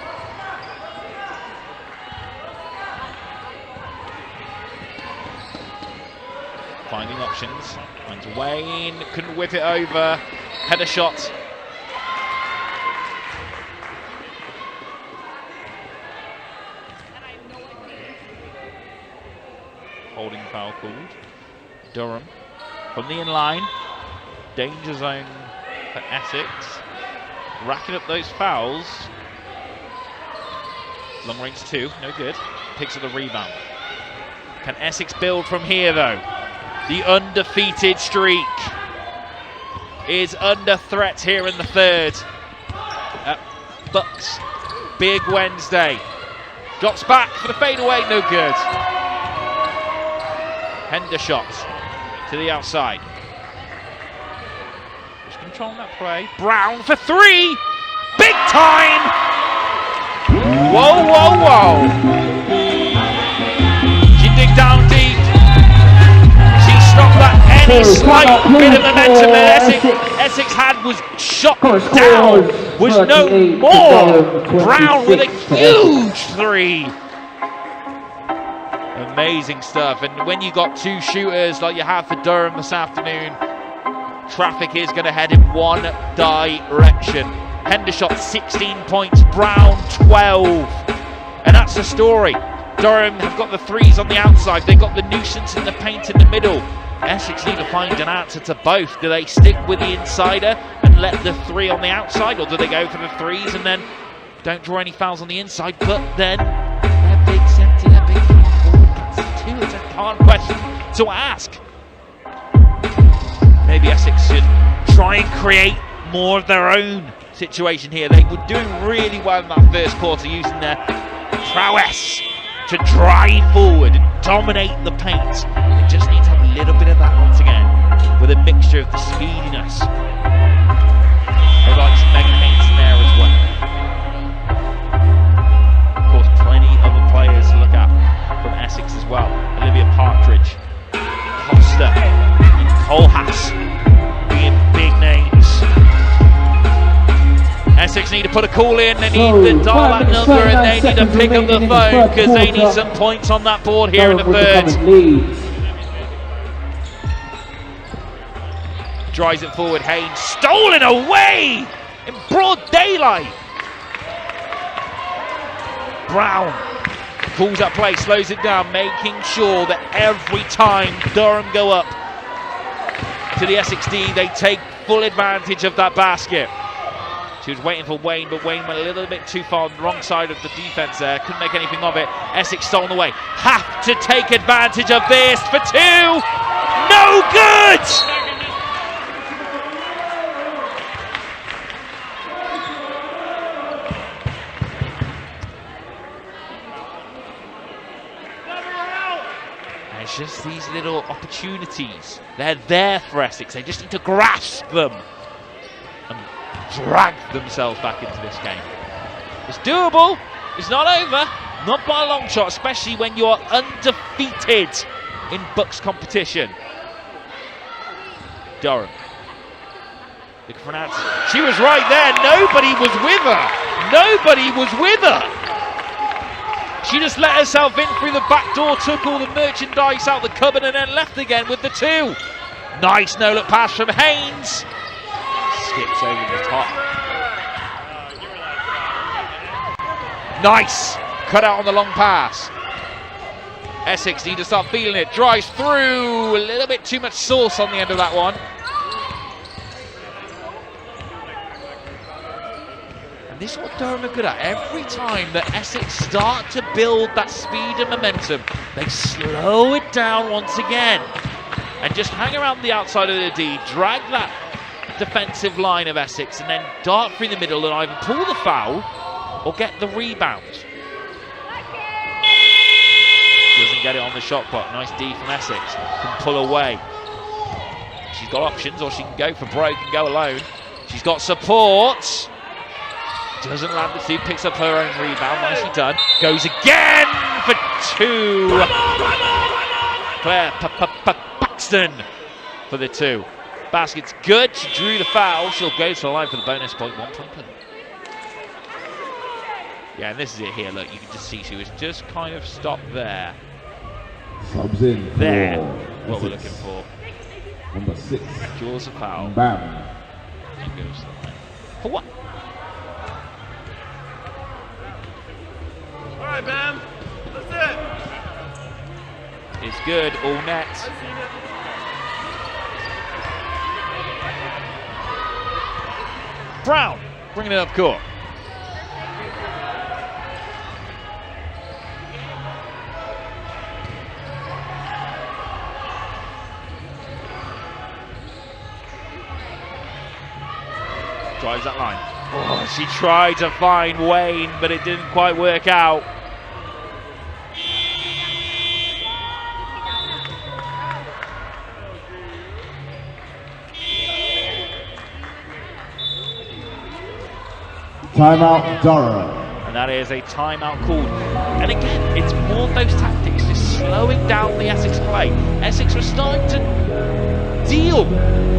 Finding options. Finds Wayne. Couldn't whip it over. Header shot. Holding foul called. Durham from the in-line. Danger zone for Essex. Racking up those fouls. Long range two, no good. Picks up the rebound. Can Essex build from here though? The undefeated streak is under threat here in the third. BUCS Big Wednesday. Drops back for the fadeaway, no good. Hendershot to the outside. Just controlling that play. Brown for three. Big time. Whoa, whoa, whoa. She dig down deep. She stopped that any slight bit of momentum that Essex had was shot down. Was no more. Brown with a huge three. Amazing stuff, and when you got two shooters like you have for Durham this afternoon, traffic is going to head in one direction. Hendershot 16 points, Brown 12, and that's the story. Durham have got the threes on the outside, they've got the nuisance in the paint in the middle. Essex need to find an answer to both. Do they stick with the insider and let the three on the outside, or do they go for the threes and then don't draw any fouls on the inside, but then their big centre, their big it's a hard question to ask. Maybe Essex should try and create more of their own situation here. They were doing really well in that first quarter, using their prowess to drive forward and dominate the paint. They just need to have a little bit of that once again, with a mixture of the speediness. They like some Megan Haynes in there as well. Of course, plenty of other players to look at from Essex as well. Olivia Partridge, Costa, and Colhass being big names. Essex need to put a call in, they need to dial that number, and they need to pick up the phone because they need some points on that board here in the third. Drives it forward, Haynes, stolen away in broad daylight. Brown pulls that play, slows it down, making sure that every time Durham go up to the Essex D, they take full advantage of that basket. She was waiting for Wayne, but Wayne went a little bit too far on the wrong side of the defense there. Couldn't make anything of it. Essex stolen away. Have to take advantage of this for two. No so good! It's just these little opportunities. They're there for Essex. They just need to grasp them and drag themselves back into this game. It's doable. It's not over. Not by a long shot, especially when you are undefeated in BUCS competition. Durham. Looking for an answer. She was right there. Nobody was with her. Nobody was with her. She just let herself in through the back door, took all the merchandise out the cupboard and then left again with the 2. Nice no-look pass from Haynes. Skips over the top. Nice. Cut out on the long pass. Essex need to start feeling it. Drives through. A little bit too much sauce on the end of that one. And this is what Durham are good at. Every time that Essex start to build that speed and momentum, they slow it down once again. And just hang around the outside of the D, drag that defensive line of Essex, and then dart through the middle and either pull the foul or get the rebound. Doesn't get it on the shot clock. Nice D from Essex. Can pull away. She's got options, or she can go for broke and go alone. She's got support. Doesn't land the 2. Picks up her own rebound. Nicely done. Goes again for 2. Claire Paxton for the 2. Basket's good. She drew the foul. She'll go to the line for the bonus point. 1 point per. Yeah, and this is it here. Look, you can just see she was just kind of stopped there. Subs in There, for what we're Essex. looking for. Number 6. Draws a foul. Bam. And goes to the line. For what? All right, Bam. That's it. It's good. All net. Brown bringing it up court. Drives that line. Oh, she tried to find Wayne, but it didn't quite work out. Timeout, Durham. And that is a timeout called. And again, it's more of those tactics, just slowing down the Essex play. Essex was starting to deal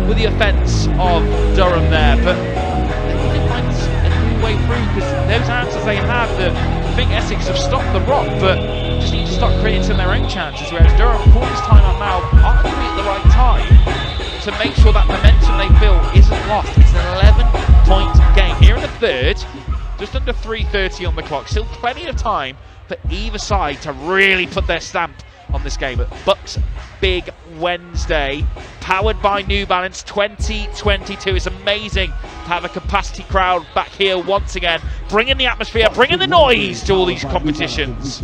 with the offence of Durham there, but they need to find a new way through, because those answers they have, I think Essex have stopped the rock, but just need to start creating their own chances, whereas Durham pulled this timeout now, arguably at the right time, to make sure that momentum they built isn't lost. It's an 11-point game. Here in the third, just under 3:30 on the clock. Still plenty of time for either side to really put their stamp on this game at BUCS Big Wednesday, powered by New Balance 2022. It's amazing to have a capacity crowd back here once again, bringing the atmosphere, bringing the noise to all these competitions.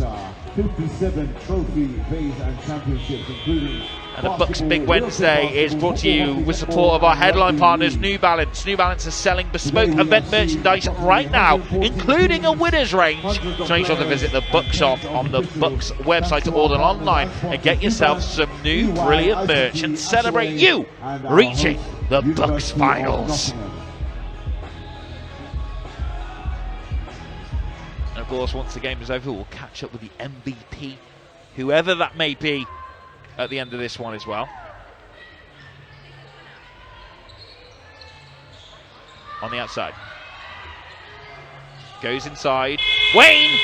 57 trophy phase and championships, including. And the BUCS Big Wednesday is brought to you with support of our headline partners, New Balance. New Balance is selling bespoke event merchandise right now, including a winner's range. So make sure to visit the BUCS shop on the BUCS website to order online and get yourself some new brilliant merch and celebrate you reaching the BUCS finals. And of course, once the game is over, we'll catch up with the MVP, whoever that may be, at the end of this one as well. On the outside. Goes inside. Wayne!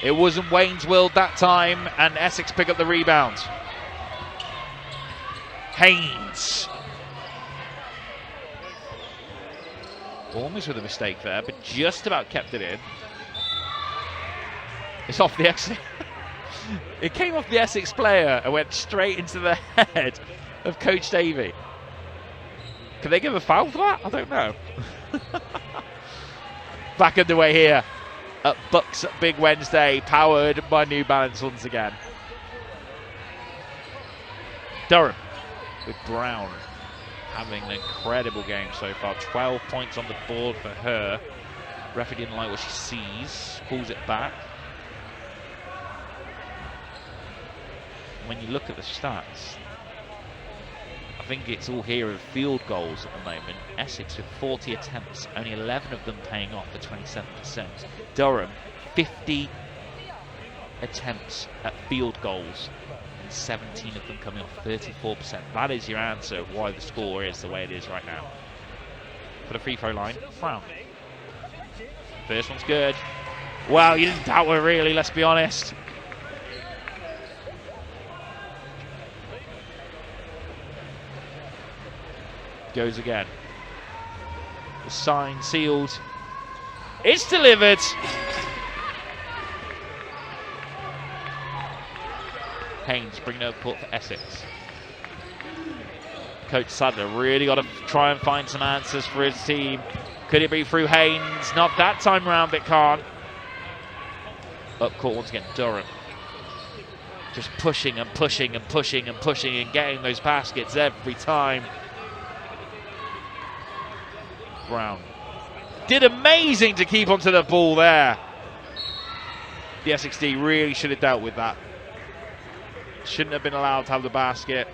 It wasn't Wayne's will that time, and Essex pick up the rebound. Haynes. Almost with a mistake there, but just about kept it in. It's off the exit. It came off the Essex player and went straight into the head of Coach Davey. Can they give a foul for that? I don't know. Back underway here at BUCS Big Wednesday, powered by New Balance once again. Durham with Brown having an incredible game so far. 12 points on the board for her. Referee didn't like what she sees, pulls it back. When you look at the stats, I think it's all here of field goals at the moment. Essex with 40 attempts, only 11 of them paying off for 27%. Durham, 50 attempts at field goals, and 17 of them coming off, 34%. That is your answer of why the score is the way it is right now. For the free throw line, Brown. First one's good. Well, you didn't doubt her really, let's be honest. Goes again. The sign sealed. It's delivered. Haynes bringing over court for Essex. Coach Sadler really got to try and find some answers for his team. Could it be through Haynes? Not that time round, it can't. Up court once again, Durham. Just pushing and pushing and pushing and pushing and getting those baskets every time. Brown did amazing to keep onto the ball there. The Essex D really should have dealt with that. Shouldn't have been allowed to have the basket.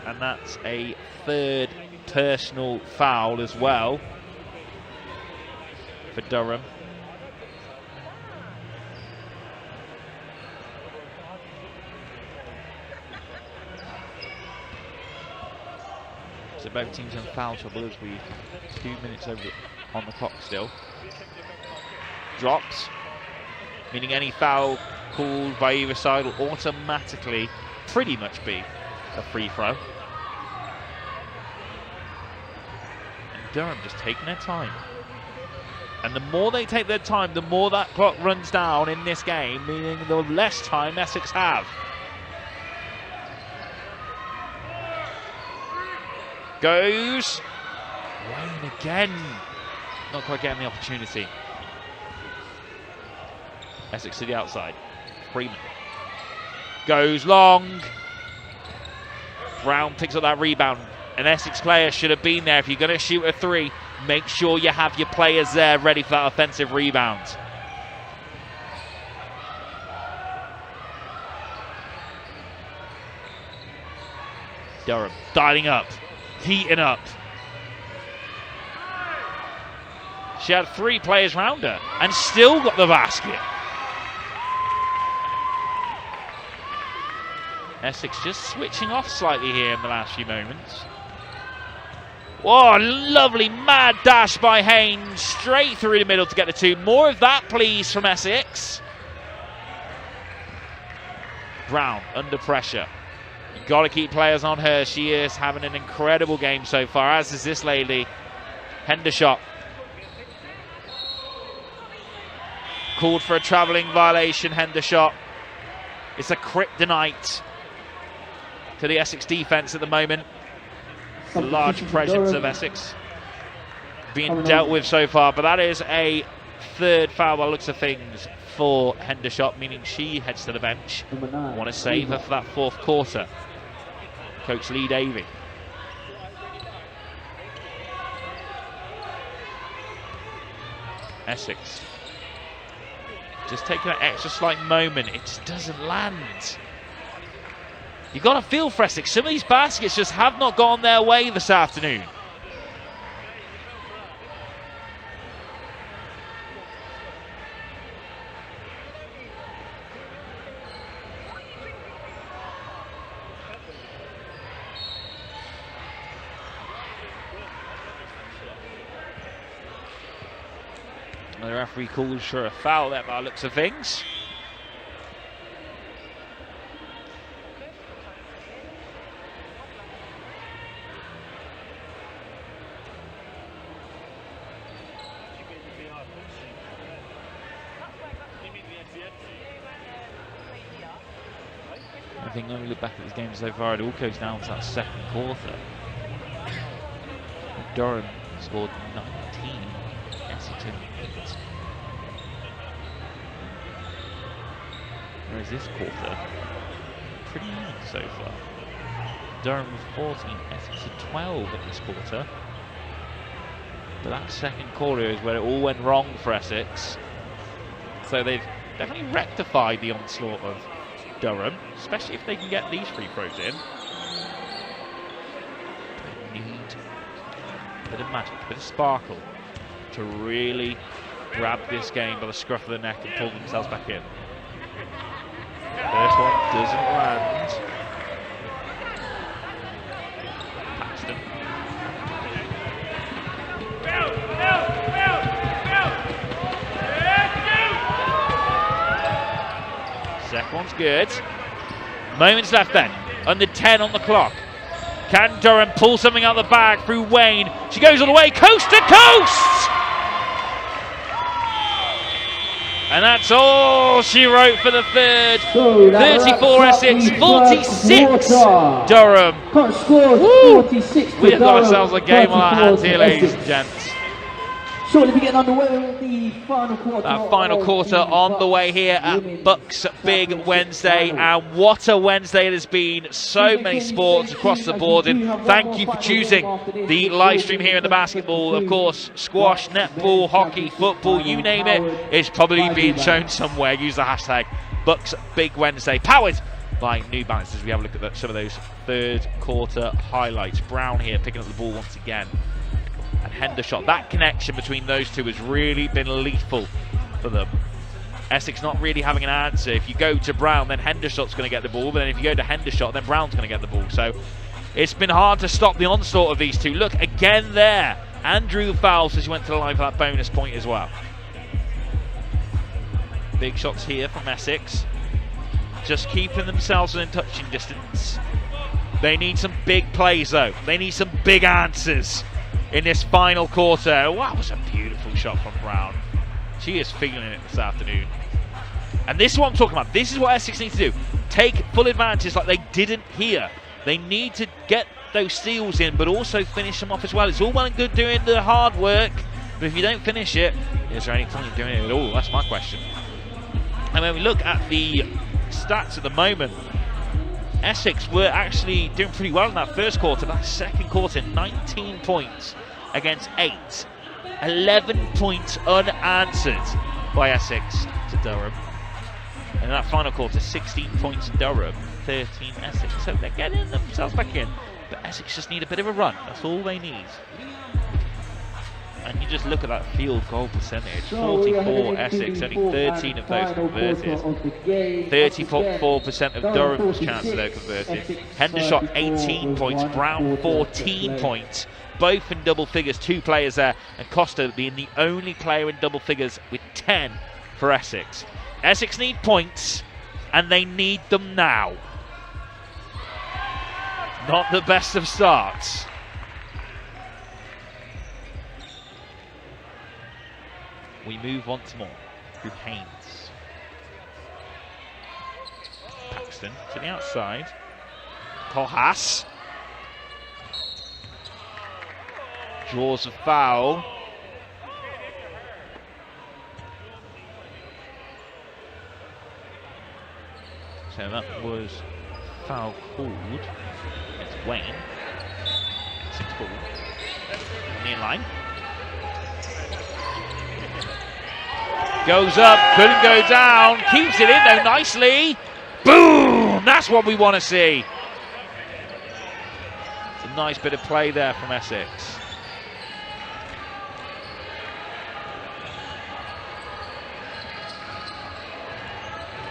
And that's a third personal foul as well for Durham. So both teams in foul trouble as we 2 minutes over on the clock still. Drops, meaning any foul called by either side will automatically pretty much be a free throw. And Durham just taking their time. And the more they take their time, the more that clock runs down in this game, meaning the less time Essex have. Goes. Wayne again. Not quite getting the opportunity. Essex to the outside. Freeman. Goes long. Brown picks up that rebound. An Essex player should have been there. If you're going to shoot a three, make sure you have your players there ready for that offensive rebound. Durham dialing up. Heating up. She had 3 players round her and still got the basket. Essex just switching off slightly here in the last few moments. Oh, lovely mad dash by Haynes, straight through the middle to get the 2. More of that, please, from Essex. Brown under pressure. You've got to keep players on her. She is having an incredible game so far, as is this lady. Hendershot. Called for a travelling violation, Hendershot. It's a kryptonite to the Essex defence at the moment. A large presence of Essex being dealt with so far, but that is a third foul by the looks of things for Hendershot, meaning she heads to the bench. Want to save her for that 4th quarter. Coach Lee Davey. Essex just taking that extra slight moment. It just doesn't land. You've got to feel for Essex. Some of these baskets just have not gone their way this afternoon. The referee calls for a foul there by the looks of things. I think when we look back at this game so far, it all goes down to that 2nd quarter. Durham scored 19. Essex 8. Whereas this quarter, pretty even so far. Durham with 14, Essex with 12 in this quarter. But that second quarter is where it all went wrong for Essex. So they've definitely rectified the onslaught of Durham, especially if they can get these free throws in. They need a bit of magic, a bit of sparkle to really grab this game by the scruff of the neck and pull themselves back in. First one doesn't land. Paxton. Second one's good. Moments left then. Under 10 on the clock. Can Durham pull something out of the bag through Wayne? She goes all the way, coast to coast! And that's all she wrote for the third. 34 Essex, 46 Durham. We've got ourselves a game on our hands here, ladies and gents. Shortly be getting underway with the final quarter. That final quarter on the way here at BUCS Big Wednesday, and what a Wednesday it has been. So many sports across the board, and thank you for choosing the live stream here in the basketball. Of course, squash, netball, hockey, football, you name it, it's probably being shown somewhere. Use the hashtag BUCS Big Wednesday, powered by New Balance, as we have a look at some of those third quarter highlights. Brown here picking up the ball once again. And Hendershot, that connection between those two has really been lethal for them. Essex not really having an answer. If you go to Brown, then Hendershot's going to get the ball, but then if you go to Hendershot, then Brown's going to get the ball. So it's been hard to stop the onslaught of these two. Look, again there. Andrew fouls as he went to the line for that bonus point as well. Big shots here from Essex. Just keeping themselves within touching distance. They need some big plays though. They need some big answers in this final quarter. Wow, that was a beautiful shot from Brown. She is feeling it this afternoon. And this is what I'm talking about. This is what Essex needs to do. Take full advantage like they didn't here. They need to get those steals in, but also finish them off as well. It's all well and good doing the hard work, but if you don't finish it, is there any point in doing it at all? That's my question. And when we look at the stats at the moment, Essex were actually doing pretty well in that first quarter. That second quarter, 19 points against 8. 11 points unanswered by Essex to Durham. And in that final quarter, 16 points Durham, 13 Essex. So they're getting themselves back in. But Essex just need a bit of a run. That's all they need. And you just look at that field goal percentage. 44 Essex, only 13 of those converted. 34% of Durham's chances though converted. Hendershot 18 points, Brown 14 points. Both in double figures, 2 players there. And Costa being the only player in double figures with 10 for Essex. Essex need points, and they need them now. Not the best of starts. We move once more through Haynes. Paxton to the outside. Kohas draws a foul. So that was foul called. It's Wayne. 6 ball. On the in-line. Goes up, couldn't go down, keeps it in though nicely. Boom! That's what we want to see. It's a nice bit of play there from Essex.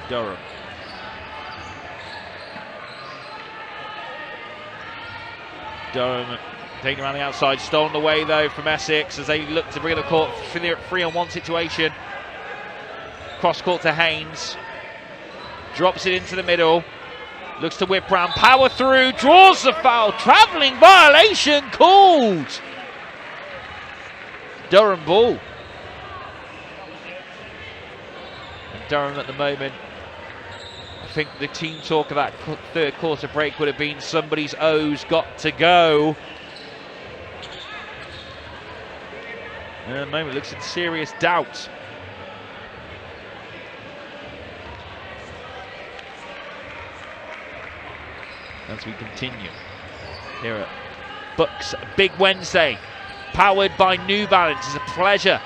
Durham. Durham taking around the outside, stolen away though from Essex as they look to bring the court 3-on-1 situation. Cross court to Haynes, drops it into the middle, looks to whip Brown, power through, draws the foul, travelling violation called. Durham ball. And Durham at the moment, I think the team talk of that third quarter break would have been somebody's O's got to go. And at the moment looks in serious doubt. as we continue here at BUCS Big Wednesday, powered by New Balance. It's a pleasure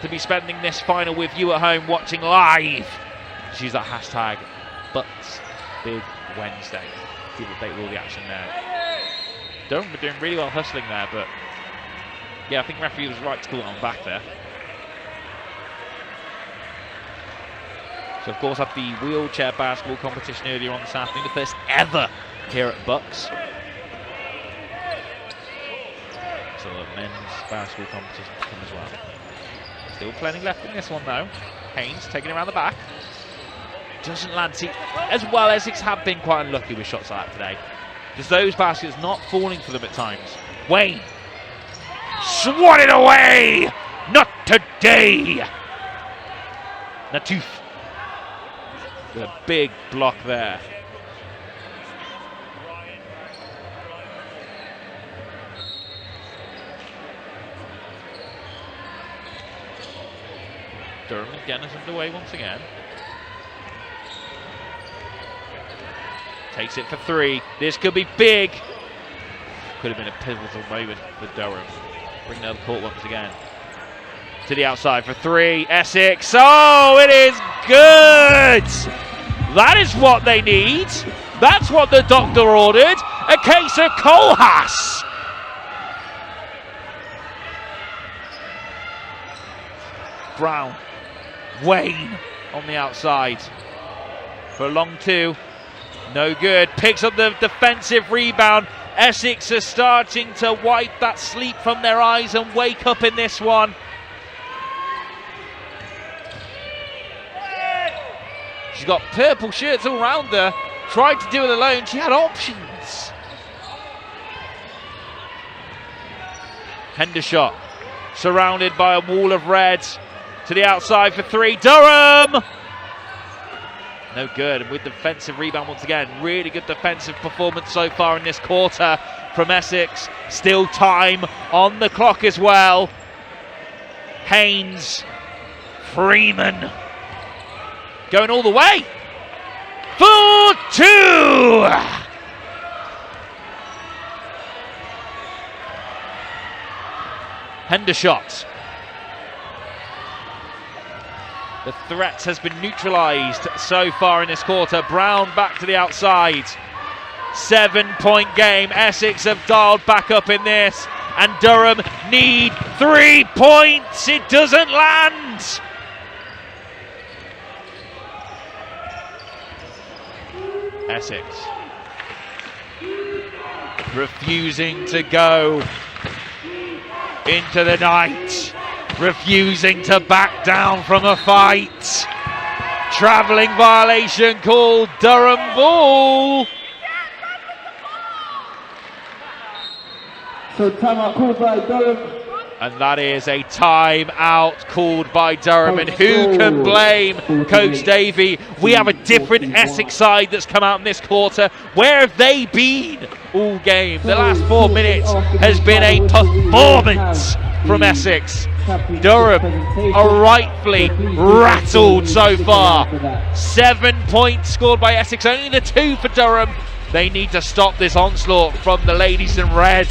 to be spending this final with you at home watching live. Just use that hashtag BUCS Big Wednesday. Keep update with all the action there. Durham were doing really well hustling there, but yeah, I think referee was right to call it on back there. So of course, had the wheelchair basketball competition earlier on this afternoon, the first ever here at BUCS. So the men's basketball competition to come as well. Still plenty left in this one though. Haynes taking it around the back. Doesn't land. See, as well, Essex have been quite unlucky with shots like that today. Just those baskets not falling for them at times. Wayne. Swatted away! Not today! Natuf. With a big block there. Durham again is underway once again. Takes it for three. This could be big. Could have been a pivotal moment for Durham. Bring down the court once again. To the outside for three. Essex. Oh, it is good. That is what they need. That's what the doctor ordered. A case of Kohlhaas. Brown. Wayne on the outside. For a long two. No good. Picks up the defensive rebound. Essex are starting to wipe that sleep from their eyes and wake up in this one. She's got purple shirts all around her. Tried to do it alone. She had options. Hendershot surrounded by a wall of red. To the outside for three. Durham! No good, and with defensive rebound once again. Really good defensive performance so far in this quarter from Essex. Still time on the clock as well. Haynes, Freeman, going all the way. 4-2! Hendershot. The threat has been neutralised so far in this quarter. Brown back to the outside. 7-point game. Essex have dialed back up in this. And Durham need 3 points. It doesn't land. Essex refusing to go into the night. Refusing to back down from a fight. Travelling violation called. Durham ball. So timeout called by Durham. And that is a timeout called by Durham. And who can blame Coach Davey? We have a different Essex side that's come out in this quarter. Where have they been all game? The last 4 minutes has been a performance from Essex. Durham are rightfully rattled so far. 7 points scored by Essex, only the 2 for Durham. They need to stop this onslaught from the ladies in red.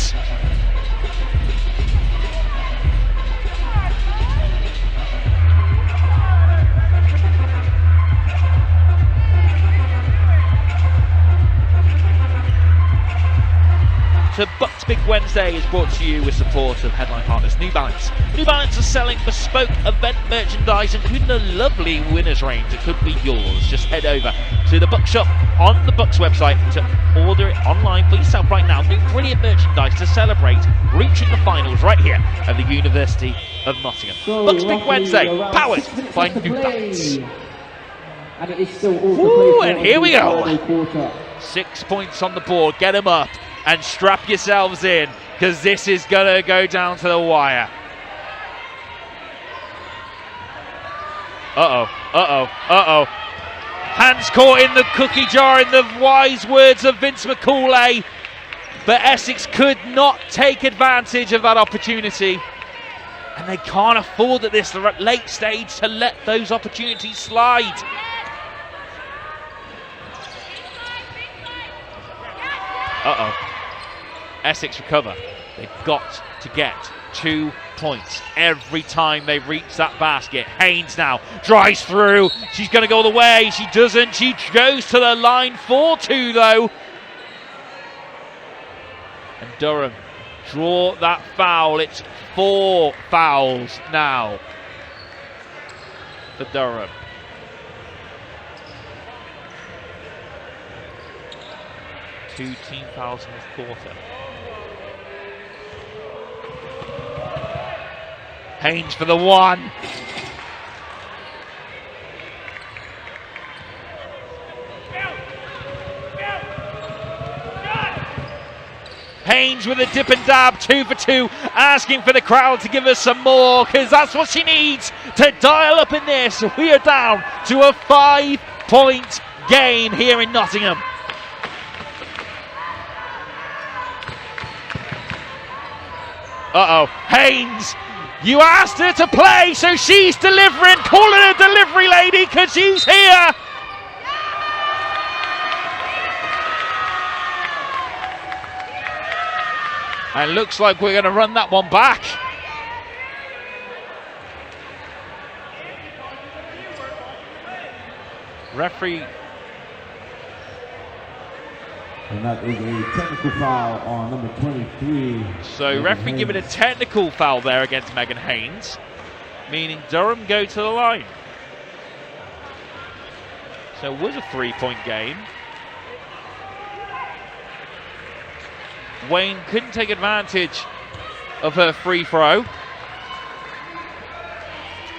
So BUCS Big Wednesday is brought to you with support of headline partners New Balance. New Balance are selling bespoke event merchandise, including a lovely winners range that could be yours. Just head over to the BUCS shop on the BUCS website to order it online for yourself right now. New brilliant merchandise to celebrate reaching the finals right here at the University of Nottingham. BUCS Big Wednesday, powered by New Balance. And it is still all and here we go. 6 points on the board. Get them up. And strap yourselves in, because this is going to go down to the wire. Uh-oh, uh-oh, uh-oh. Hands caught in the cookie jar in the wise words of Vince McCauley. But Essex could not take advantage of that opportunity. And they can't afford at this late stage to let those opportunities slide. Essex recover. They've got to get 2 points every time they reach that basket. Haynes now drives through. She's going to go all the way. She doesn't. She goes to the line for 2 though. And Durham draw that foul. It's 4 fouls now for Durham. Two team fouls in this quarter. Haynes for the 1. Haynes with a dip and dab, 2 for 2, asking for the crowd to give us some more, because that's what she needs to dial up in this. We are down to a 5-point game here in Nottingham. Haynes, you asked her to play, so she's delivering. Call her a delivery lady, because she's here. And looks like we're going to run that one back. Referee. And that is a technical foul on number 23. So referee giving a technical foul there against Megan Haynes, meaning Durham go to the line. So it was a 3-point game. Wayne couldn't take advantage of her free throw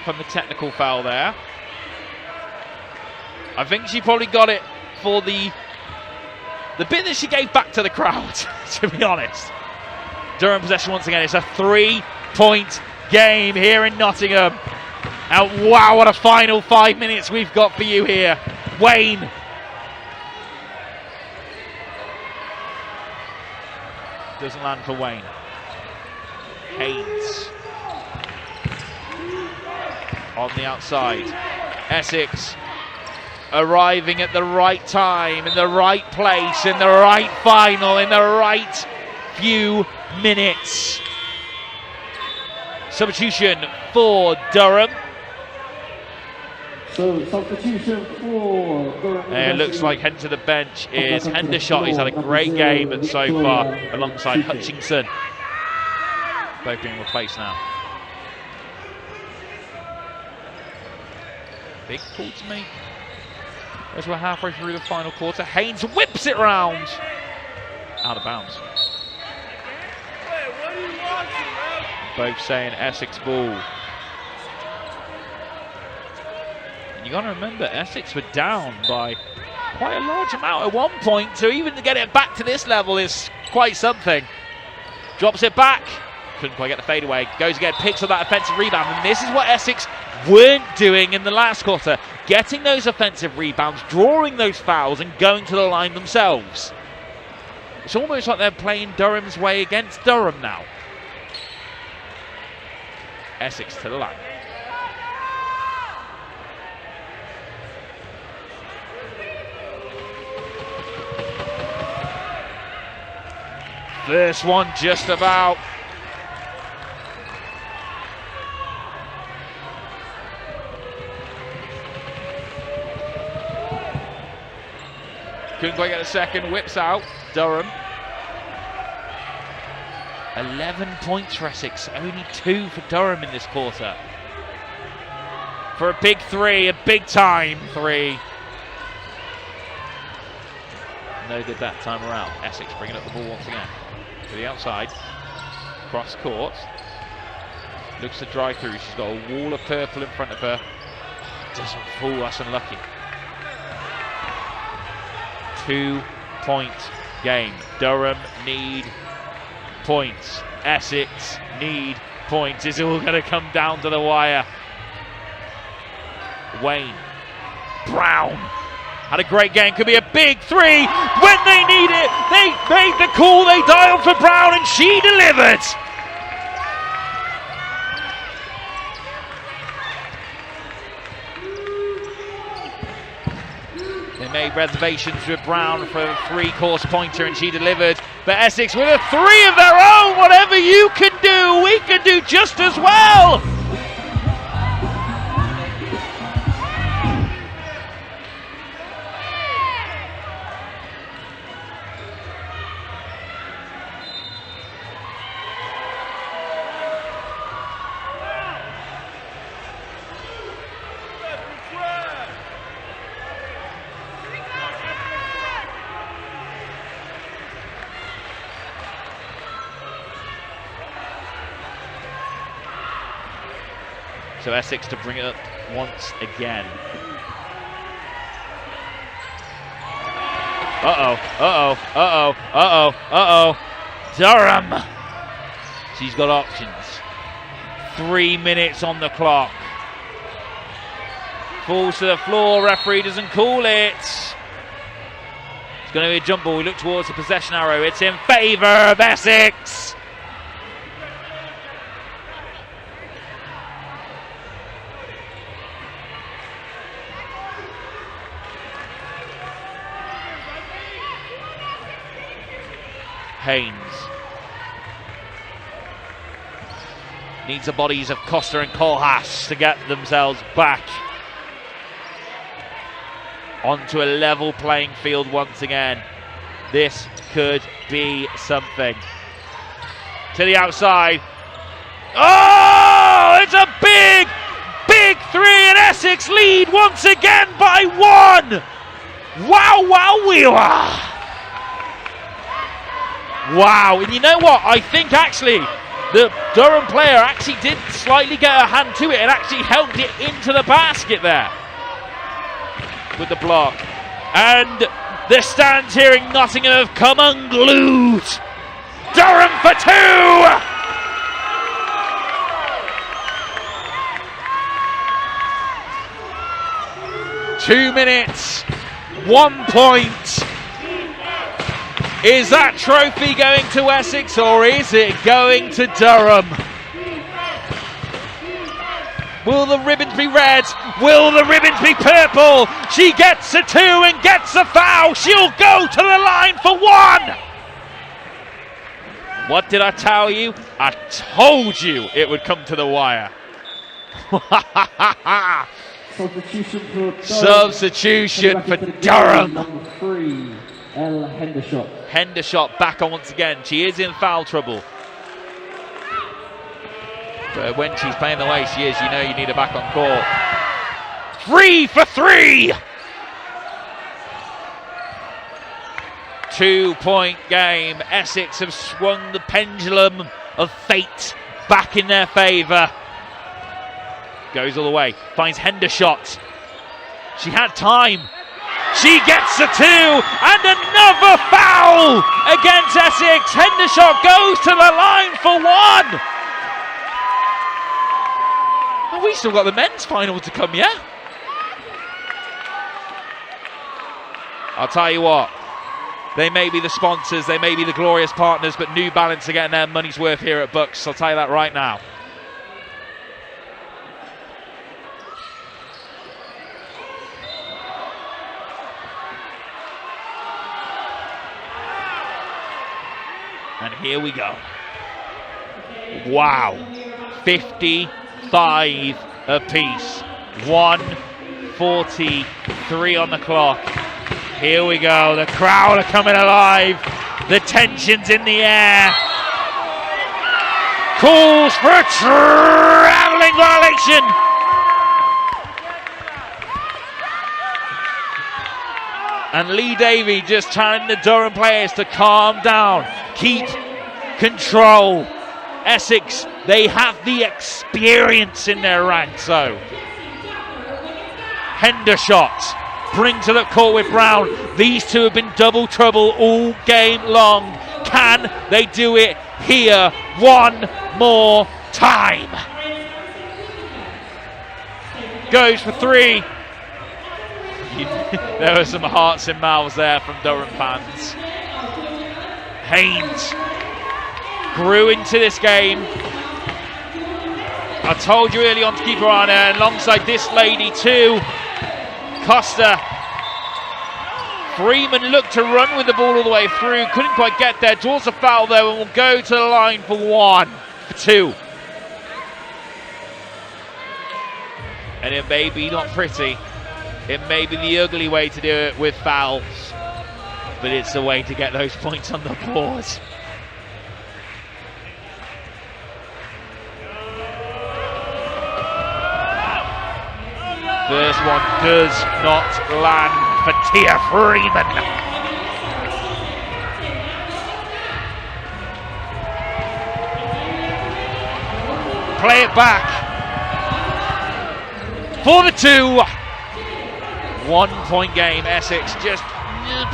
from the technical foul there. I think she probably got it for the bit that she gave back to the crowd, to be honest. Durham possession once again. It's a 3-point game here in Nottingham. And wow, what a final 5 minutes we've got for you here. Wayne. Doesn't land for Wayne. Haynes. On the outside. Essex arriving at the right time, in the right place, in the right final, in the right few minutes. Substitution for Durham. So substitution for Durham. It looks like heading to the bench is Hendershot. He's had a great game so far alongside Hutchinson. Both being replaced now. Big call to make as we're halfway through the final quarter. Haynes whips it round. Out of bounds. Both saying Essex ball. You got to remember, Essex were down by quite a large amount at one point, so even to get it back to this level is quite something. Drops it back, couldn't quite get the fade away, goes again, picks up that offensive rebound, and this is what Essex weren't doing in the last quarter, getting those offensive rebounds, drawing those fouls, and going to the line themselves. It's almost like they're playing Durham's way against Durham now. Essex to the line. First one just about. Couldn't quite get a second, whips out, Durham. 11 points for Essex, only 2 for Durham in this quarter. For a big 3, a big time 3. No good that time around. Essex bringing up the ball once again. To the outside, cross court, looks to drive through, she's got a wall of purple in front of her, doesn't fall, that's unlucky. 2-point game, Durham need points, Essex need points, it's all going to come down to the wire. Wayne, Brown, had a great game, could be a big 3 when they need it. They made the call, they dialed for Brown and she delivered. They made made reservations with Brown for a 3-course pointer, and she delivered. But Essex with a 3 of their own. Whatever you can do, we can do just as well. So Essex to bring it up once again. Durham. She's got options. 3 minutes on the clock. Falls to the floor, referee doesn't call it. It's going to be a jump ball. We look towards the possession arrow. It's in favour of Essex. Haynes needs the bodies of Costa and Kohlhaas to get themselves back onto a level playing field once again. This could be something. To the outside. Oh, it's a big, big 3, and Essex lead once again by 1. Wow. Wow, and you know what? I think actually the Durham player actually did slightly get her hand to it and actually helped it into the basket there with the block. And the stands here in Nottingham have come unglued. Durham for 2. 2 minutes, 1 point. Is that trophy going to Essex, or is it going to Durham? Will the ribbons be red? Will the ribbons be purple? She gets a 2 and gets a foul. She'll go to the line for 1. What did I tell you? I told you it would come to the wire. Substitution for Durham. Number 3, Hendershot. Hendershot back on once again. She is in foul trouble. But when she's playing the way she is, you know you need her back on court. 3 for 3! 2-point game. Essex have swung the pendulum of fate back in their favour. Goes all the way. Finds Hendershot. She had time. She gets a 2 and another foul against Essex. Hendershot goes to the line for 1. Oh, we still got the men's final to come, yeah? I'll tell you what, they may be the sponsors, they may be the glorious partners, but New Balance are getting their money's worth here at BUCS. I'll tell you that right now. And here we go. Wow. 55 apiece. 1:43 on the clock. Here we go. The crowd are coming alive. The tension's in the air. Calls for a travelling violation. And Lee Davey just telling the Durham players to calm down. Keep control. Essex, they have the experience in their ranks, though. Hendershot brings to the court with Brown. These two have been double trouble all game long. Can they do it here one more time? Goes for 3. There were some hearts and mouths there from Durham fans. Haynes grew into this game. I told you early on to keep her on her, and alongside this lady too. Costa Freeman looked to run with the ball all the way through, couldn't quite get there, draws a foul though, and will go to the line for 2. And it may be not pretty, it may be the ugly way to do it with fouls, but it's the way to get those points on the board. First one does not land for Tia Freeman. Play it back for the 2. 1 point game. Essex just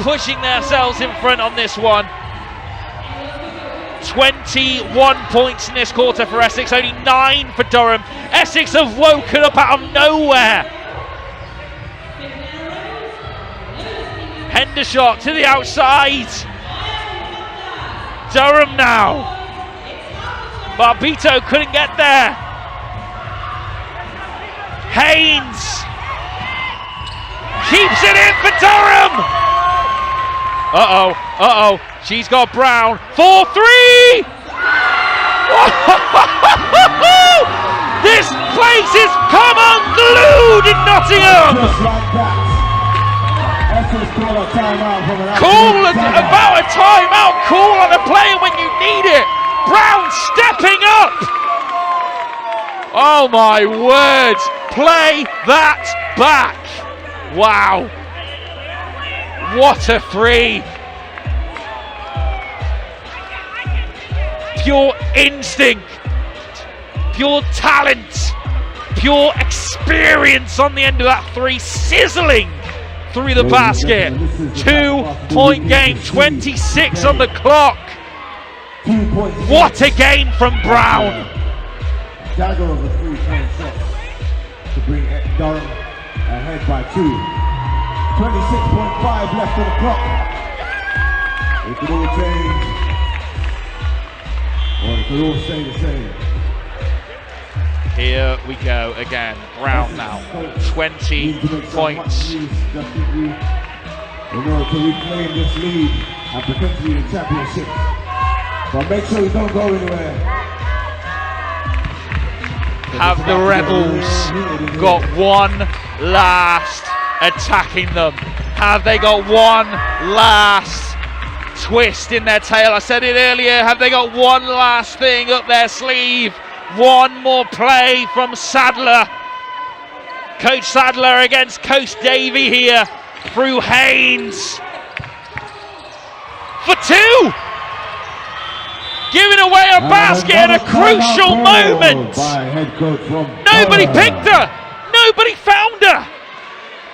pushing themselves in front on this one. 21 points in this quarter for Essex, only 9 for Durham. Essex have woken up out of nowhere. Hendershot to the outside. Durham now. Barbito couldn't get there. Haynes keeps it in for Durham. Uh-oh. She's got Brown. 4-3. This place is come unglued in Nottingham. Cool about a timeout. Cool on a play when you need it. Brown stepping up. Oh my word. Play that back. Wow. What a 3. Pure instinct, pure talent, pure experience on the end of that 3, sizzling through the basket. 2 point game, 26 on the clock. What a game from Brown. Dagger of a 3-point shot to bring Durham ahead by 2. 26.5 left on the clock. It could all change. Or it could all stay the same. Here we go again. Brown now, 20 points. In order to reclaim this lead and potentially the championship. But make sure you don't go anywhere. Have the Rebels got one last attacking them? Have they got one last twist in their tail? I said it earlier. Have they got one last thing up their sleeve? One more play from Sadler. Coach Sadler against Coach Davey here through Haynes for 2. Giving away a basket at a crucial moment. Nobody picked her. Nobody found her.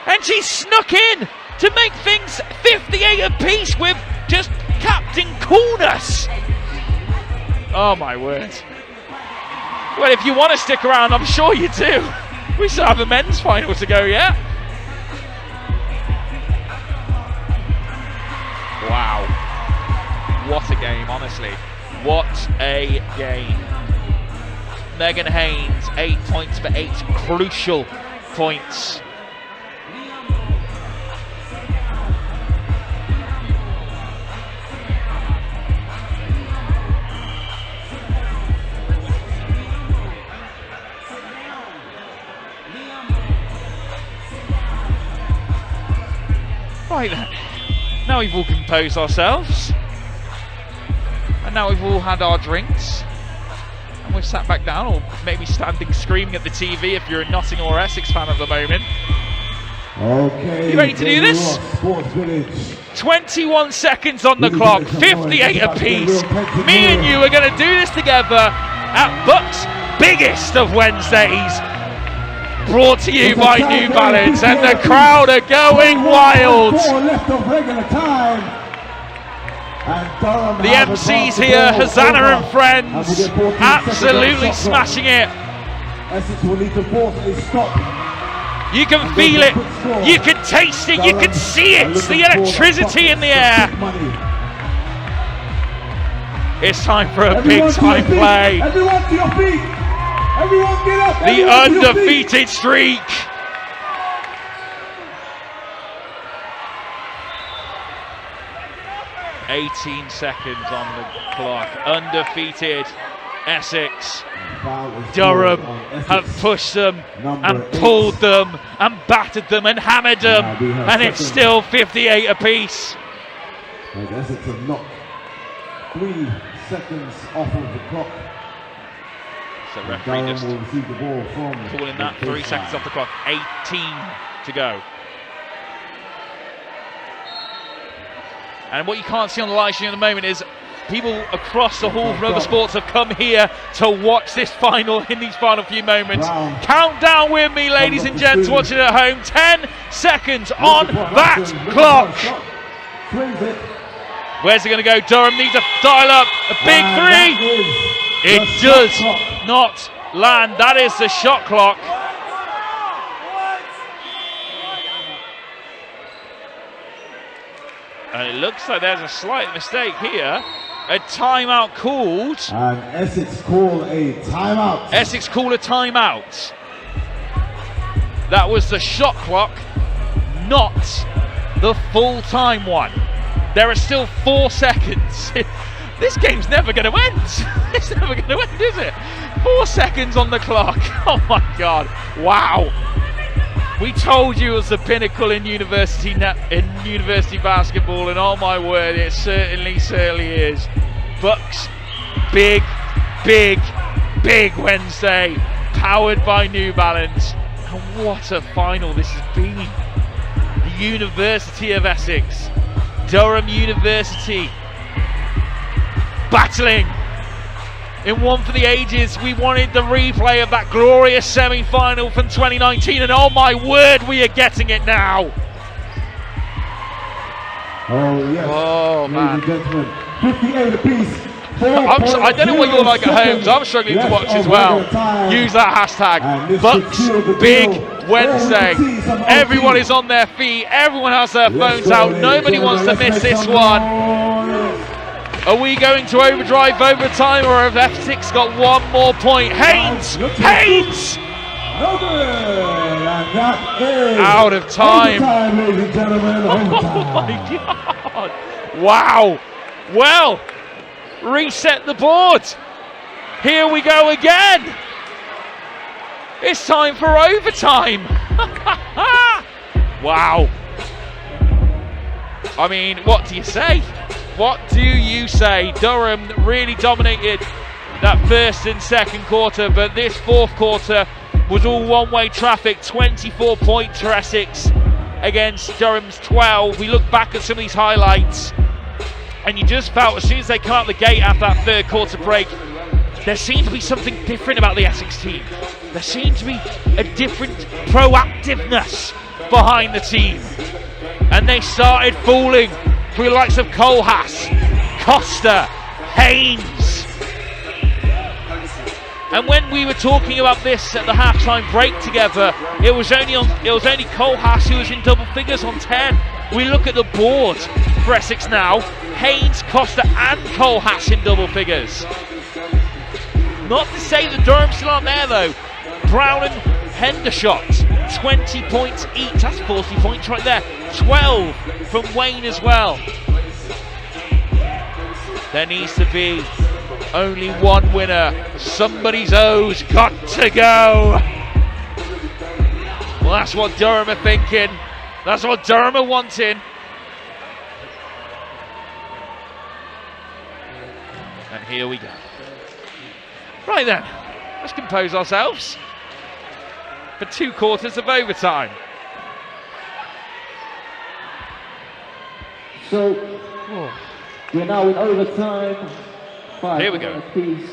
And she snuck in to make things 58 apiece with just captain coolness. Oh my word. Well, if you want to stick around, I'm sure you do. We still have the men's final to go yet. Wow. What a game, honestly. What a game. Megan Haynes, 8 points for 8 crucial points. Right then, now we've all composed ourselves, and now we've all had our drinks, and we've sat back down, or maybe standing screaming at the TV if you're a Nottingham or Essex fan at the moment. Okay. You ready to do this? 21 seconds on the clock, 58 apiece. Me and you are going to do this together at BUCS Biggest of Wednesdays. Brought to you by New Balance, and the crowd are going wild. The MCs here, Hosanna and friends, absolutely smashing it. You can feel it, you can taste it, you can see it, the electricity in the air. It's time for a big time play. Everyone to your feet. Everyone get up. The undefeated streak. 18 seconds on the clock. Undefeated Essex. Durham have pushed them and pulled them and battered them and hammered them, and it's still 58 apiece. Essex have knocked 3 seconds off of the clock. So referee just calling that 3 seconds off the clock. 18 to go. And what you can't see on the live stream at the moment is people across the hall from other sports have come here to watch this final in these final few moments. Count down with me, ladies and gents, watching at home. 10 seconds on that clock. Where's it going to go? Durham needs to dial up a big 3. It does not land. That is the shot clock. And it looks like there's a slight mistake here. A timeout called. And Essex call a timeout. Essex call a timeout. That was the shot clock, not the full time one. There are still 4 seconds. This game's never going to end. It's never going to end, is it? 4 seconds on the clock. Oh my God. Wow. We told you it was the pinnacle in university basketball, and oh my word, it certainly is. BUCS Big Wednesday, powered by New Balance. And what a final this has been. The University of Essex, Durham University, battling in one for the ages. We wanted the replay of that glorious semi-final from 2019, and oh my word, we are getting it now. Oh yes. Oh man. Ladies and gentlemen, 58 apiece. I don't know what you're like at home, so I'm struggling to watch as well. Use that hashtag, BUCS Big Wednesday. Everyone is on their feet, everyone has their phones out, nobody wants to miss this one. Are we going to overdrive overtime, or have Essex got one more point? Haynes! Out of time. Ladies and gentlemen, oh my God. Wow. Well, reset the board. Here we go again. It's time for overtime. Wow. I mean, what do you say? What do you say? Durham really dominated that first and second quarter, but this fourth quarter was all one-way traffic. 24 points for Essex against Durham's 12. We look back at some of these highlights, and you just felt as soon as they come out the gate after that third quarter break, there seemed to be something different about the Essex team. There seemed to be a different proactiveness behind the team, and they started fooling through the likes of Kohlhaas, Costa, Haynes. And when we were talking about this at the halftime break together, it was only Kohlhaas who was in double figures on 10. We look at the board for Essex now. Haynes, Costa and Kohlhaas in double figures. Not to say that Durham still aren't there though. Brown and Hendershot, 20 points each. That's 40 points right there. 12 from Wayne as well. There needs to be only one winner. Somebody's O's got to go. Well, that's what Durham are thinking. That's what Durham are wanting. And here we go. Right then, let's compose ourselves for 2 quarters of overtime. So, we're now in overtime. Here we go. Apiece.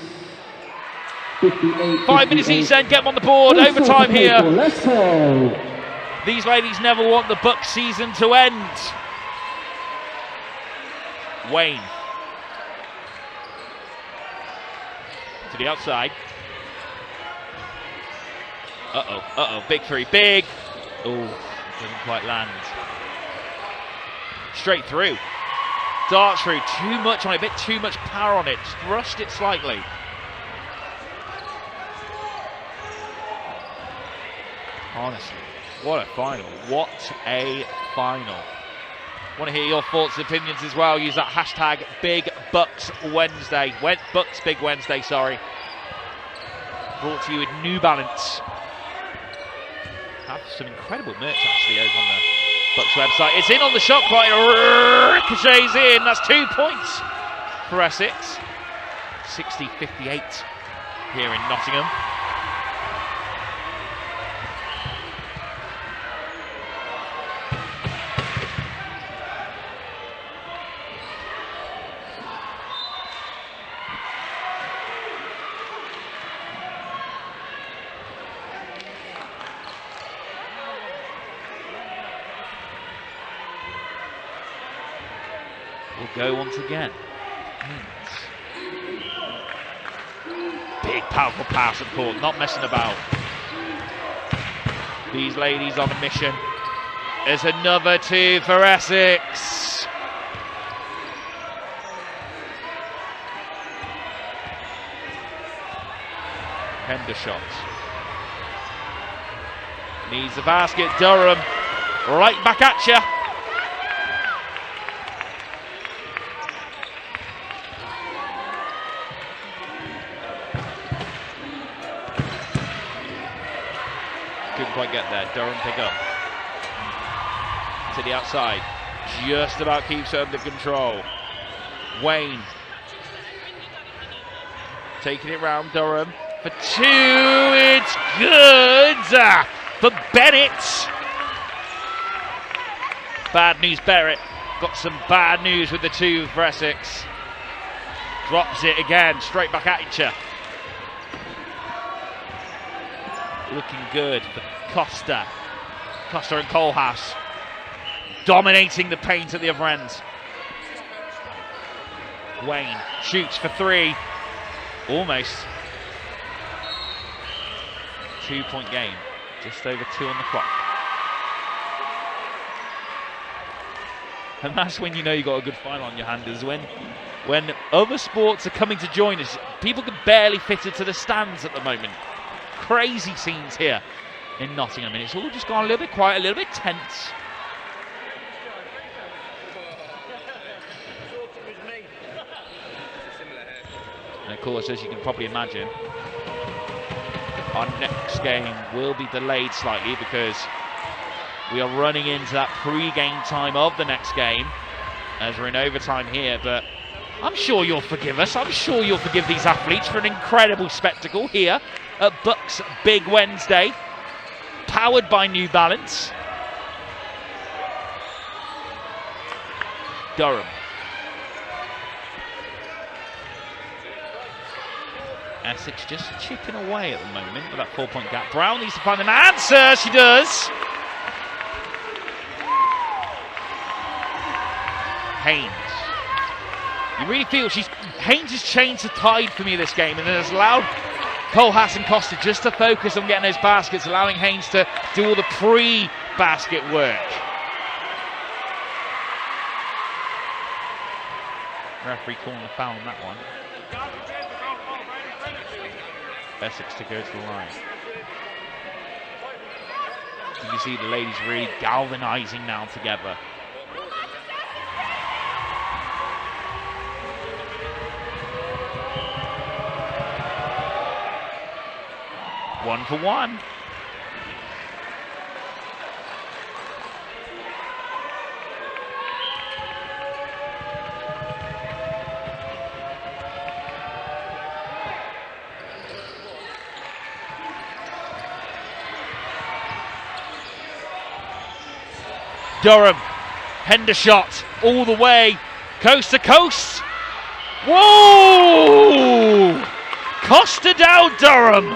58, 5 minutes each then, get them on the board. Overtime here. Let's go. These ladies never want the BUCS season to end. Wayne. To the outside. Big 3, big. Oh, doesn't quite land. Straight through. Dart through, too much on it, a bit too much power on it. Just rushed it slightly. Honestly, what a final. What a final. Want to hear your thoughts and opinions as well. Use that hashtag Big BUCS Wednesday. BUCS Big Wednesday, sorry. Brought to you with New Balance. Have some incredible merch actually over on the BUCS website. It's in on the shot clock. Ricochets in. That's 2 points for Essex. 60-58 here in Nottingham. Will go once again. Big powerful pass at court, not messing about. These ladies on a mission. There's another 2 for Essex. Hendershot. Needs the basket, Durham. Right back at you. Couldn't quite get there. Durham pick up. To the outside. Just about keeps it under control. Wayne. Taking it round Durham. For 2. It's good. For Bennett. Bad news, Barrett. Got some bad news with the 2 for Essex. Drops it again. Straight back at you. Looking good for Costa. Costa and Kohlhaas dominating the paint at the other end. Wayne shoots for 3. Almost. 2-point game. Just over 2 on the clock. And that's when you know you've got a good final on your hand, is when other sports are coming to join us. People can barely fit into the stands at the moment. Crazy scenes here in Nottingham, and it's all just gone a little bit quiet, a little bit tense. And of course, as you can probably imagine, our next game will be delayed slightly because we are running into that pre-game time of the next game as we're in overtime here, but I'm sure you'll forgive us. I'm sure you'll forgive these athletes for an incredible spectacle here at BUCS Big Wednesday, powered by New Balance. Durham. Essex just chipping away at the moment with that 4-point gap. Brown needs to find an answer. She does. Haynes. You really feel Haynes has changed the tide for me this game and has allowed Kohlhaas and Costa just to focus on getting those baskets, allowing Haynes to do all the pre-basket work. Referee calling the foul on that one. Essex to go to the line. You can see the ladies really galvanising now together. One for one. Durham, Hendershot all the way, coast to coast. Whoa! Costa down Durham.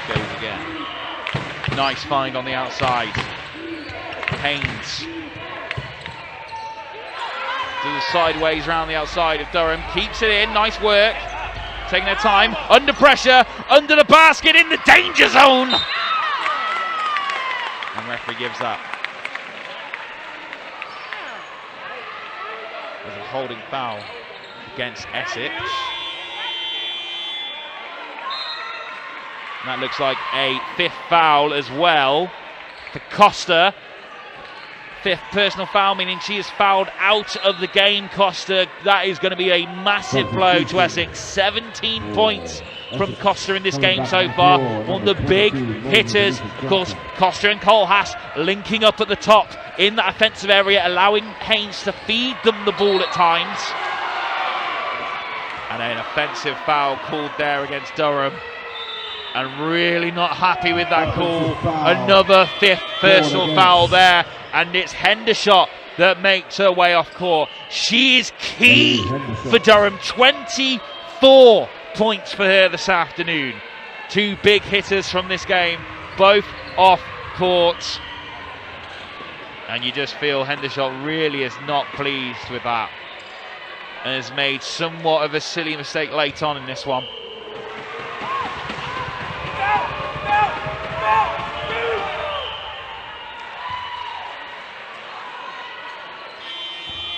Goes again. Nice find on the outside. Haynes. Do the sideways round the outside of Durham. Keeps it in. Nice work. Taking their time. Under pressure. Under the basket. In the danger zone. And referee gives up. There's a holding foul against Essex. And that looks like a 5th foul as well for Costa. 5th personal foul, meaning she is fouled out of the game, Costa. That is going to be a massive blow to Essex. 17 points from Costa in this game so far. One of the big hitters. Of course, Costa and Colhass linking up at the top in that offensive area, allowing Haynes to feed them the ball at times. And an offensive foul called there against Durham. And really not happy with that call. Another 5th personal foul there. And it's Hendershot that makes her way off court. She is key for Durham. 24 points for her this afternoon. 2 big hitters from this game, both off court. And you just feel Hendershot really is not pleased with that. And has made somewhat of a silly mistake late on in this one.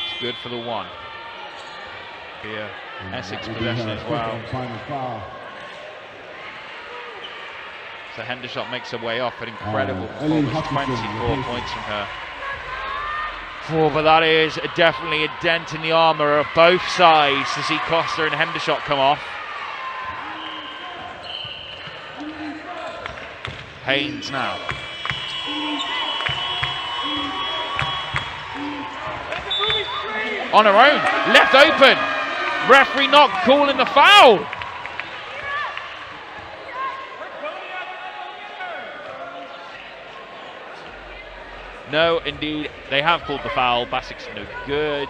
It's good for the 1. Here, Essex possession as well. So Hendershot makes her way off. An incredible performance. 24 points from her. But that is definitely a dent in the armour of both sides to see Costa and Hendershot come off. Haynes now. On her own, left open. Referee not calling the foul. No, indeed, they have called the foul. Bassett's no good.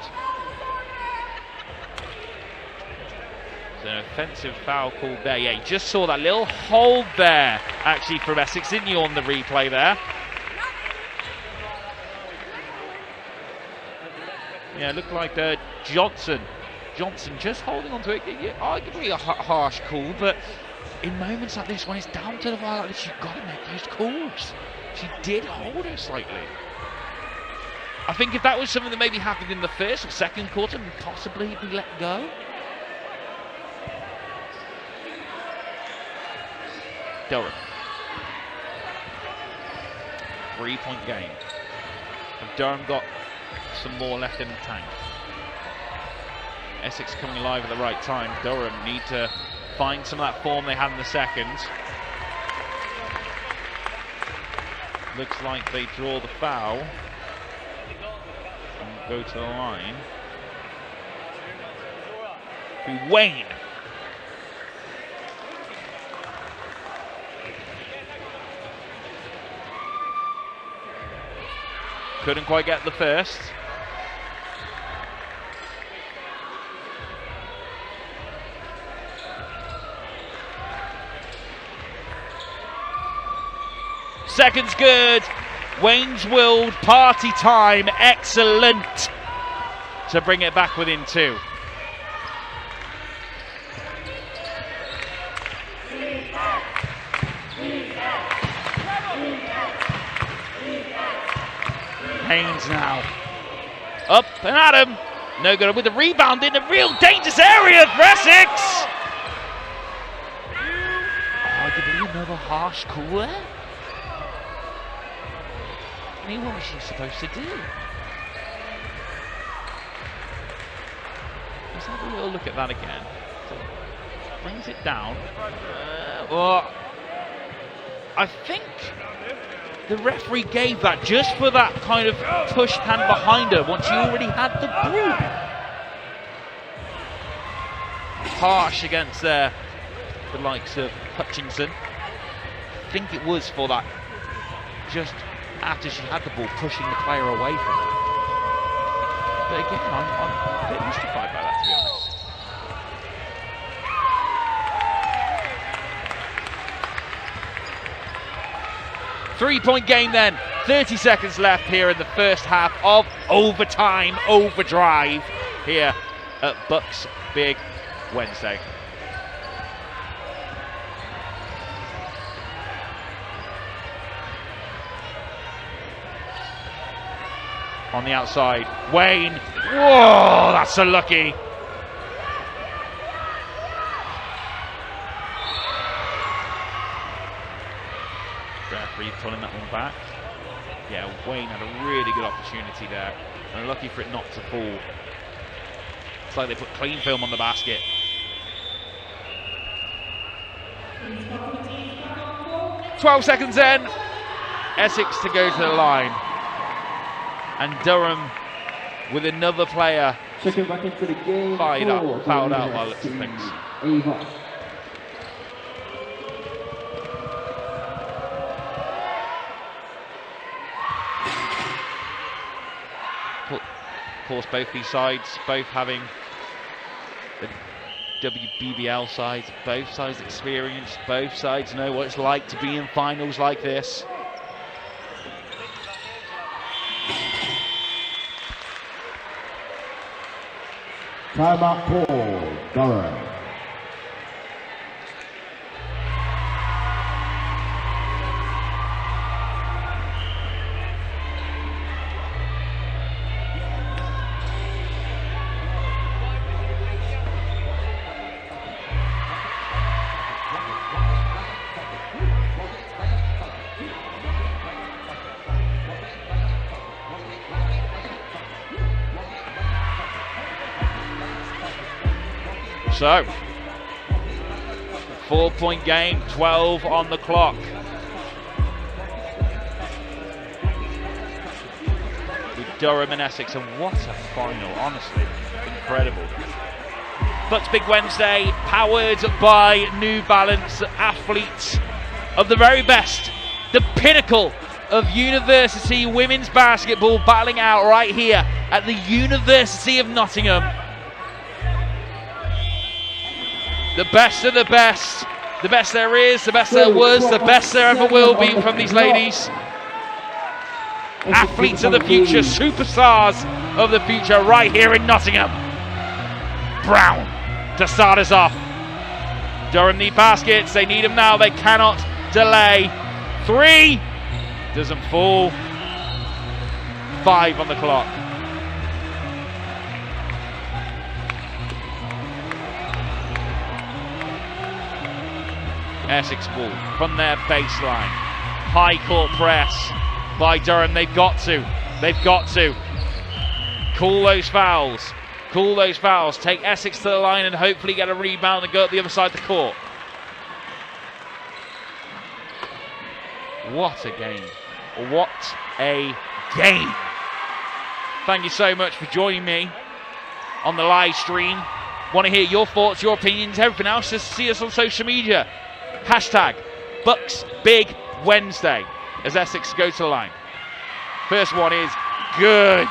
It's an offensive foul called there. Yeah, you just saw that little hold there, actually, from Essex, didn't you, on the replay there? Yeah, it looked like Johnson just holding on to it. Arguably a harsh call, but in moments like this, when it's down to the wire like this, you've got to make those calls. She did hold her slightly. I think if that was something that maybe happened in the 1st or 2nd quarter, possibly he'd be let go. Durham. 3-point game. Have Durham got some more left in the tank? Essex coming alive at the right time. Durham need to find some of that form they had in the 2nd. Looks like they draw the foul and go to the line. Wayne. Couldn't quite get the first. Second's good. Wayne's World, party time, excellent to bring it back within 2. Haynes now. Up and at him. No good with the rebound in a real dangerous area for Essex. Arguably another harsh call there. I mean, what was she supposed to do? Let's have a little look at that again. So, brings it down. Well, I think the referee gave that just for that kind of push hand behind her once she already had the ball. Harsh against the likes of Hutchinson. I think it was for that just after she had the ball, pushing the player away from her. But again, I'm a bit mystified by that, to be honest. Three-point game then. 30 seconds left here in the first half of overtime, overdrive here at BUCS Big Wednesday. On the outside, Wayne. Whoa, that's so lucky. Referee pulling that one back. Yeah, Wayne had a really good opportunity there, and lucky for it not to fall. It's like they put clean film on the basket. "12 seconds in." Essex to go to the line, and Durham with another player Checking back into the game. fouled out by looks of things. Ava. Of course, both these sides, both having the WBBL sides, both sides experienced, both sides know what it's like to be in finals like this. Timeout call, Durham. So, 4-point game, 12 on the clock. With Durham and Essex, and what a final, honestly, incredible. BUCS Big Wednesday, powered by New Balance, athletes of the very best, the pinnacle of university women's basketball, battling out right here at the University of Nottingham. The best of the best there is, the best there was, the best there ever will be from these ladies. Athletes of the future, superstars of the future, right here in Nottingham. Brown to start us off. Durham need baskets, they need them now, they cannot delay. 3, doesn't fall. 5 on the clock. Essex ball from their baseline. High court press by Durham. They've got to call those fouls. Take Essex to the line and hopefully get a rebound and go up the other side of the court. What a game. What a game. Thank you so much for joining me on the live stream. Want to hear your thoughts, your opinions, everything else. Just see us on social media. Hashtag BUCS Big Wednesday as Essex go to the line. First one is good.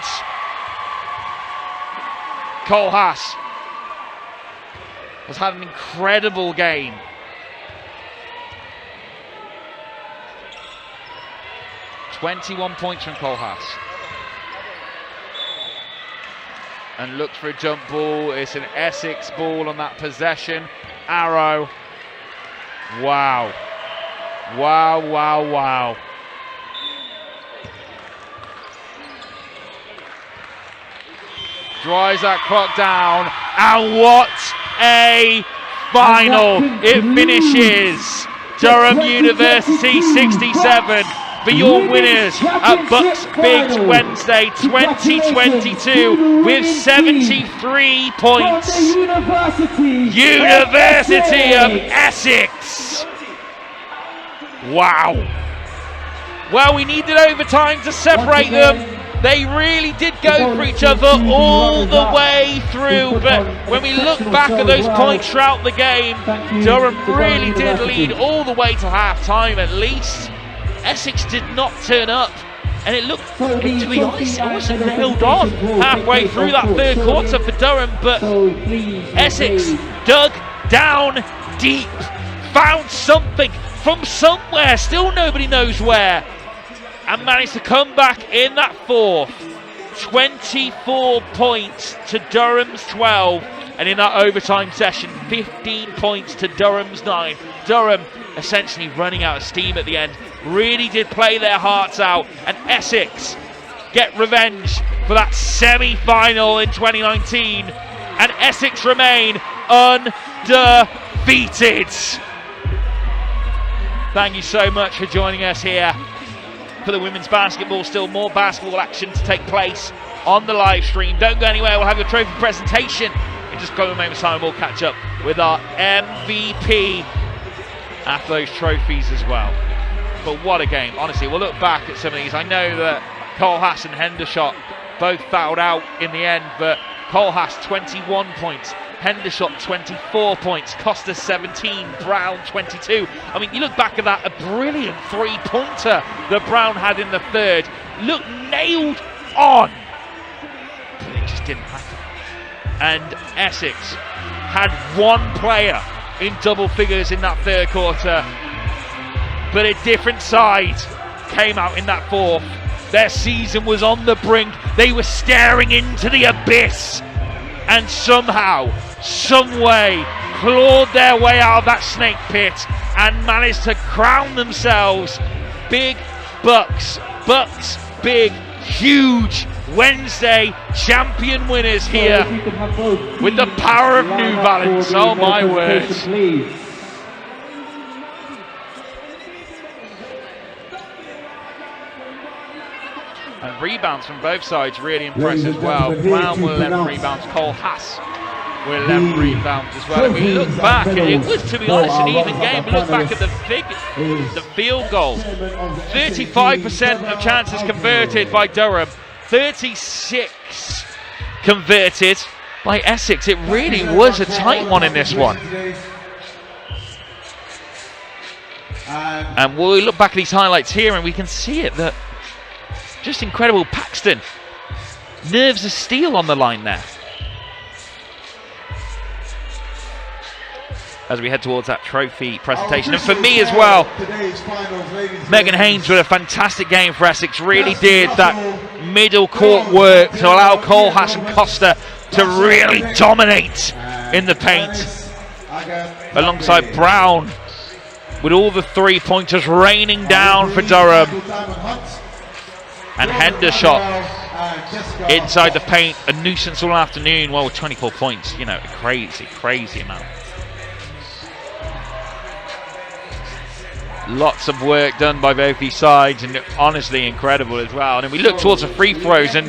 Cole Haas has had an incredible game. .21 points from Cole Haas. And looks for a jump ball. It's an Essex ball on that possession. Arrow. Wow. Drives that clock down, and what a final. It finishes Durham University 67 for your winners at BUCS Big Wednesday 2022 with 73 points. University of Essex. Wow. Well, we needed overtime to separate them. They really did go for each other all the way through, but when we look back at those points throughout the game, Durham really did lead all the way to half-time at least. Essex did not turn up, and it looked, to be honest, almost nailed on halfway through that third quarter for Durham, but Essex dug down deep, found something from somewhere, still nobody knows where, and managed to come back in that fourth. 24 points to Durham's 12, and in that overtime session, 15 points to Durham's 9. Durham essentially running out of steam at the end. Really did play their hearts out, and Essex get revenge for that semi-final in 2019, and Essex remain undefeated. thank you so much for joining us here for the women's basketball. Still more basketball action to take place on the live stream. Don't go anywhere, we'll have your trophy presentation in just a couple of moments time. We'll catch up with our MVP after those trophies as well. But what a game, honestly. We'll look back at some of these. I know that Colhass and Hendershot both fouled out in the end, but Colhass 21 points, Hendershot 24 points, Costa 17, Brown 22. I mean, you look back at that, a brilliant three-pointer that Brown had in the third. Looked nailed on, but it just didn't happen. And Essex had one player in double figures in that third quarter, but a different side came out in that fourth. Their season was on the brink. They were staring into the abyss, and somehow, some way, clawed their way out of that snake pit and managed to crown themselves Big BUCS Big Huge Wednesday champion winners here with the power of New Balance. Oh my word. And rebounds from both sides really impressive as well. Brown with 11 rebounds, Colhass with 11 rebounds as well. And we look back, it was, to be honest, an even game. Look back at the field goal. 35% of chances converted by Durham, 36 converted by Essex. It really was a tight one in this one. And we'll look back at these highlights here and we can see it, that just incredible. Paxton, nerves of steel on the line there. As we head towards that trophy presentation. And for me as well, Megan Haynes with a fantastic game for Essex. Really did that middle court work to allow Colhass and Costa to really dominate in the paint. Alongside Brown with all the three-pointers raining down for Durham. And Hendershot inside the paint, a nuisance all afternoon. Well, 24 points, you know, a crazy amount. Lots of work done by both these sides, and honestly incredible as well. And then we look towards the free throws, and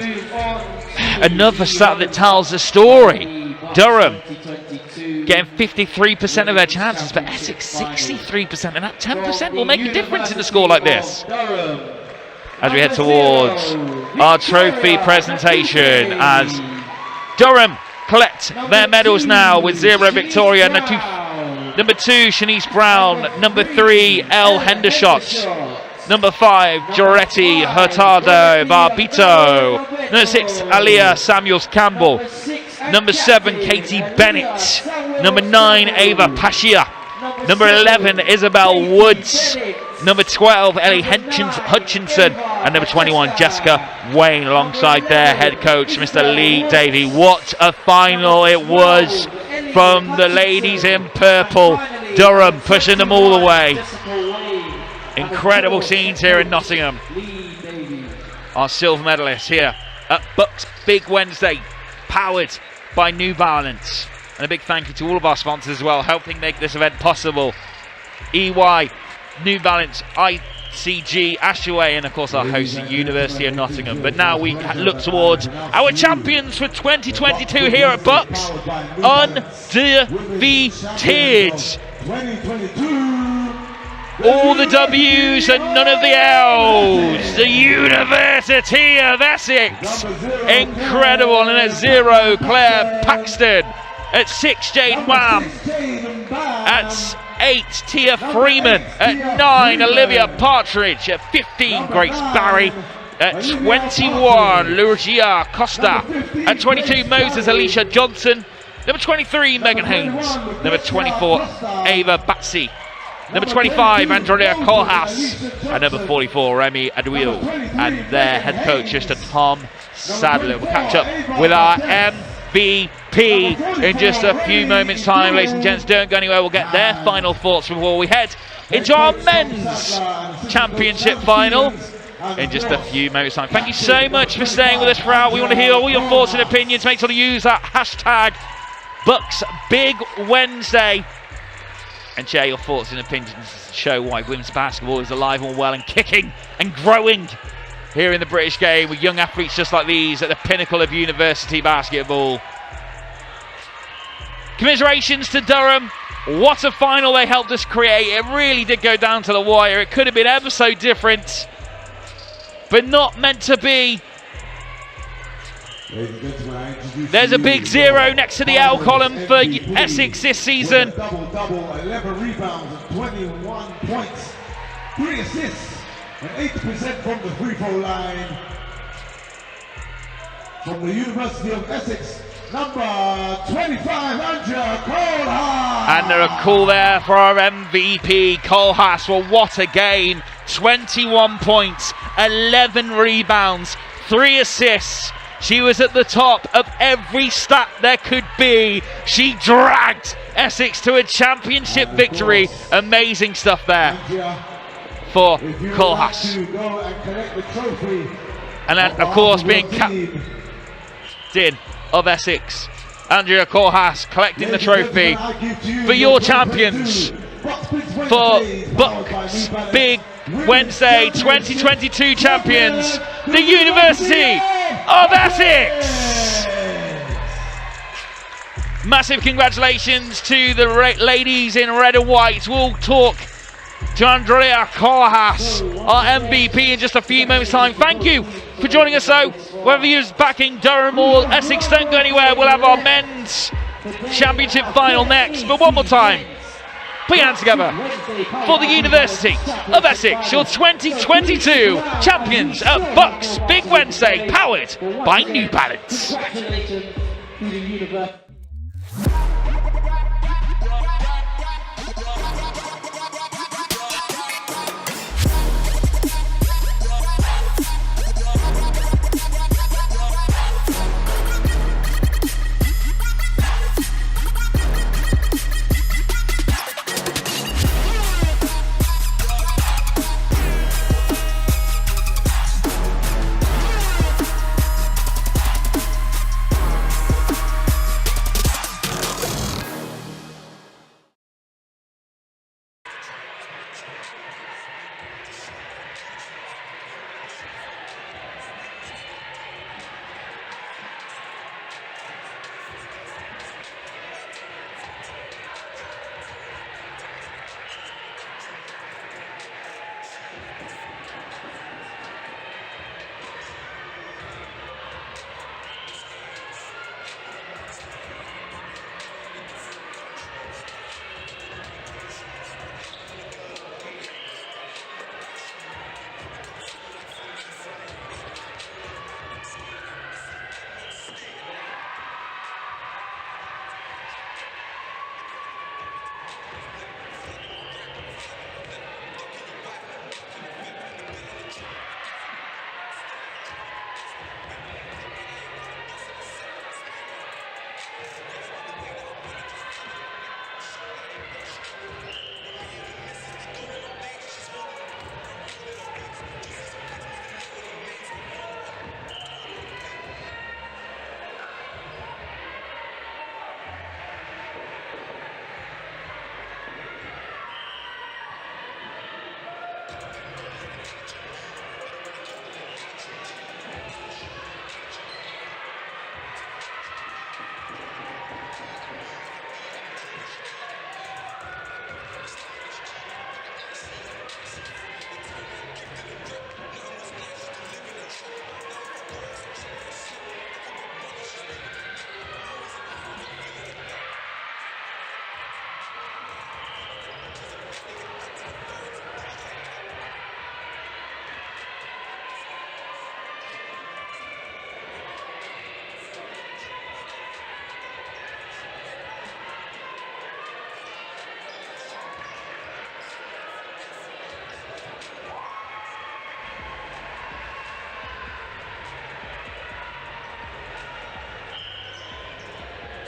another stat that tells the story. Durham getting 53% of their chances, but Essex 63%, and that 10% will make a difference in a score like this. As we head towards our trophy presentation, as Durham collect their medals now with 0 Victoria, number 2 Shanice Brown, number 3 Elle Hendershot, number 5 Joretti Hurtado Barbito, number 6 Aliyah Samuels Campbell, number 7 Katie Bennett, number 9 Ava Pashia, number 11 Isabel Woods, number 12 Ellie Hutchinson, and number 21 Jessica Wayne, alongside their head coach Mr. Lee Davey. What a final it was from the ladies in purple. Durham pushing them all the way. Incredible scenes here in Nottingham. Our silver medalists here at BUCS Big Wednesday, powered by New Balance. And a big thank you to all of our sponsors as well, helping make this event possible. EY, New Balance, ICG, Ashaway, and of course our host, the University of Nottingham. But now we look towards our champions for 2022 here at BUCS. Undefeated. All the W's and none of the L's. The University of Essex. Incredible. And at 0, Claire Paxton. At 6, Jade Wham. At 8, Tia Freeman. At 9, Olivia Partridge. At 15, Grace Barry. At 21, Lucia Costa. At 22, Moses Alicia Johnson. Number 23, Megan Haynes. Number 24, Ava Batsy. Number 25, Andrea Colhass. And number 44, Remy Aduil. And their head coach, Mr. Tom Sadler. We'll catch up with our MVP in just a few moments' time. Ladies and gents, don't go anywhere. We'll get their final thoughts before we head into our men's championship final in just a few moments' time. Thank you so much for staying with us throughout. We want to hear all your thoughts and opinions. Make sure to use that hashtag BUCS Big Wednesday and share your thoughts and opinions show why women's basketball is alive and well and kicking and growing here in the British game, with young athletes just like these at the pinnacle of university basketball. Commiserations to Durham. What a final they helped us create. It really did go down to the wire. It could have been ever so different, but not meant to be. There's a big 0 next to the L column for Essex this season. Double, 11 rebounds and 21 points. 3 assists and 8% from the free throw line. From the University of Essex, number 25, Andrea Kohlhaas. And a call there for our MVP, Kohlhaas. Well, what a game. 21 points, 11 rebounds, 3 assists. She was at the top of every stat there could be. She dragged Essex to a championship victory. Amazing stuff there for Kohlhaas. And then, of course, being captain of Essex, Andrea Kohlhaas collecting the trophy for your champions, for BUCS Big Wednesday 2022 champions, the University of Essex. Massive congratulations to the ladies in red and white. We'll talk to Andrea Kohlhaas, our MVP, in just a few moments' time. Thank you for joining us, though. Whether you're backing Durham or Essex, don't go anywhere. We'll have our men's championship final next. But one more time, put your hands together for the University of Essex, your 2022 champions at BUCS Big Wednesday, powered by New Balance. Congratulations to the University.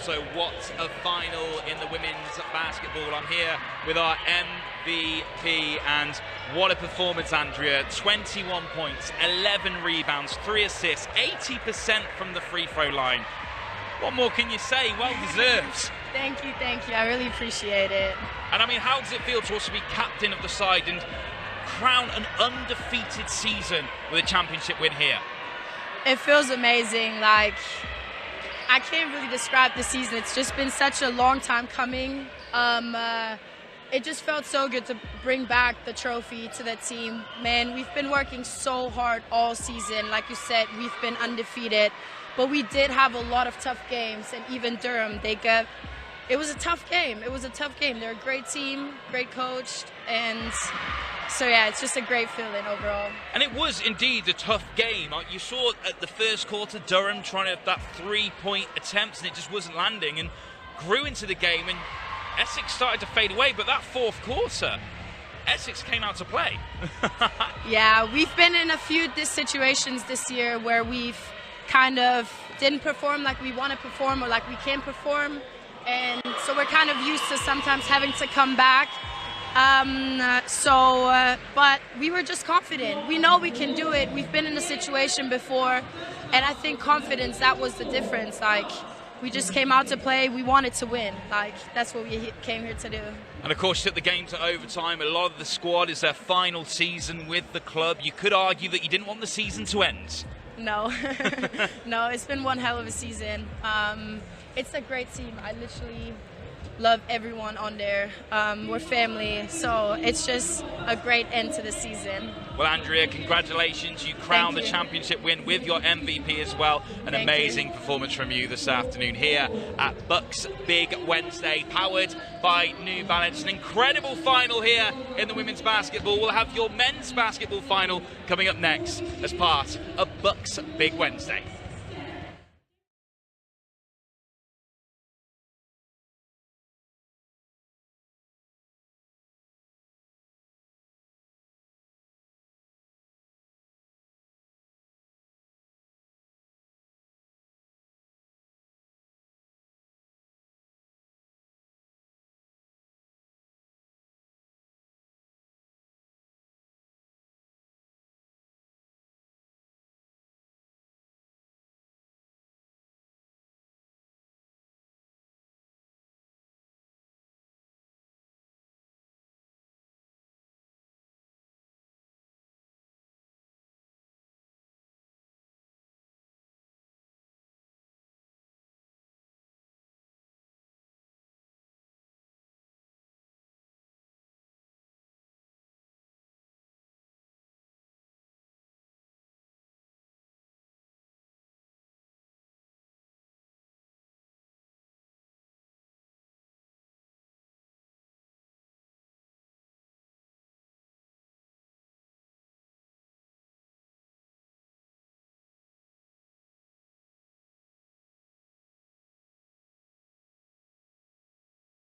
So what a final in the women's basketball. I'm here with our MVP, and what a performance, Andrea. 21 points, 11 rebounds, 3 assists, 80% from the free throw line. What more can you say? Well deserved Thank you, thank you. I really appreciate it. And I mean, how does it feel to also be captain of the side and crown an undefeated season with a championship win here? It feels amazing. Like, I can't really describe the season. It's just been such a long time coming. It just felt so good to bring back the trophy to the team. Man, we've been working so hard all season. Like you said, we've been undefeated. But we did have a lot of tough games, and even Durham, it was a tough game. It was a tough game. They're a great team, great coach, and so yeah, it's just a great feeling overall. And it was indeed a tough game. You saw at the first quarter Durham trying to have that 3-point attempt, and it just wasn't landing, and grew into the game, and Essex started to fade away. But that fourth quarter, Essex came out to play. Yeah, we've been in a few situations this year where we've kind of didn't perform like we want to perform or like we can perform, and so we're kind of used to sometimes having to come back. But we were just confident. We know we can do it. We've been in a situation before, and I think confidence, that was the difference. Like, we just came out to play. We wanted to win. Like, that's what we came here to do. And of course, you took the game to overtime. A lot of the squad is their final season with the club. You could argue that you didn't want the season to end. No, no, it's been one hell of a season. It's a great team. I literally love everyone on there. We're family, so it's just a great end to the season. Well, Andrea, congratulations. You crowned the championship win with your MVP as well. An amazing performance from you this afternoon here at BUCS Big Wednesday, powered by New Balance. An incredible final here in the women's basketball. We'll have your men's basketball final coming up next as part of BUCS Big Wednesday.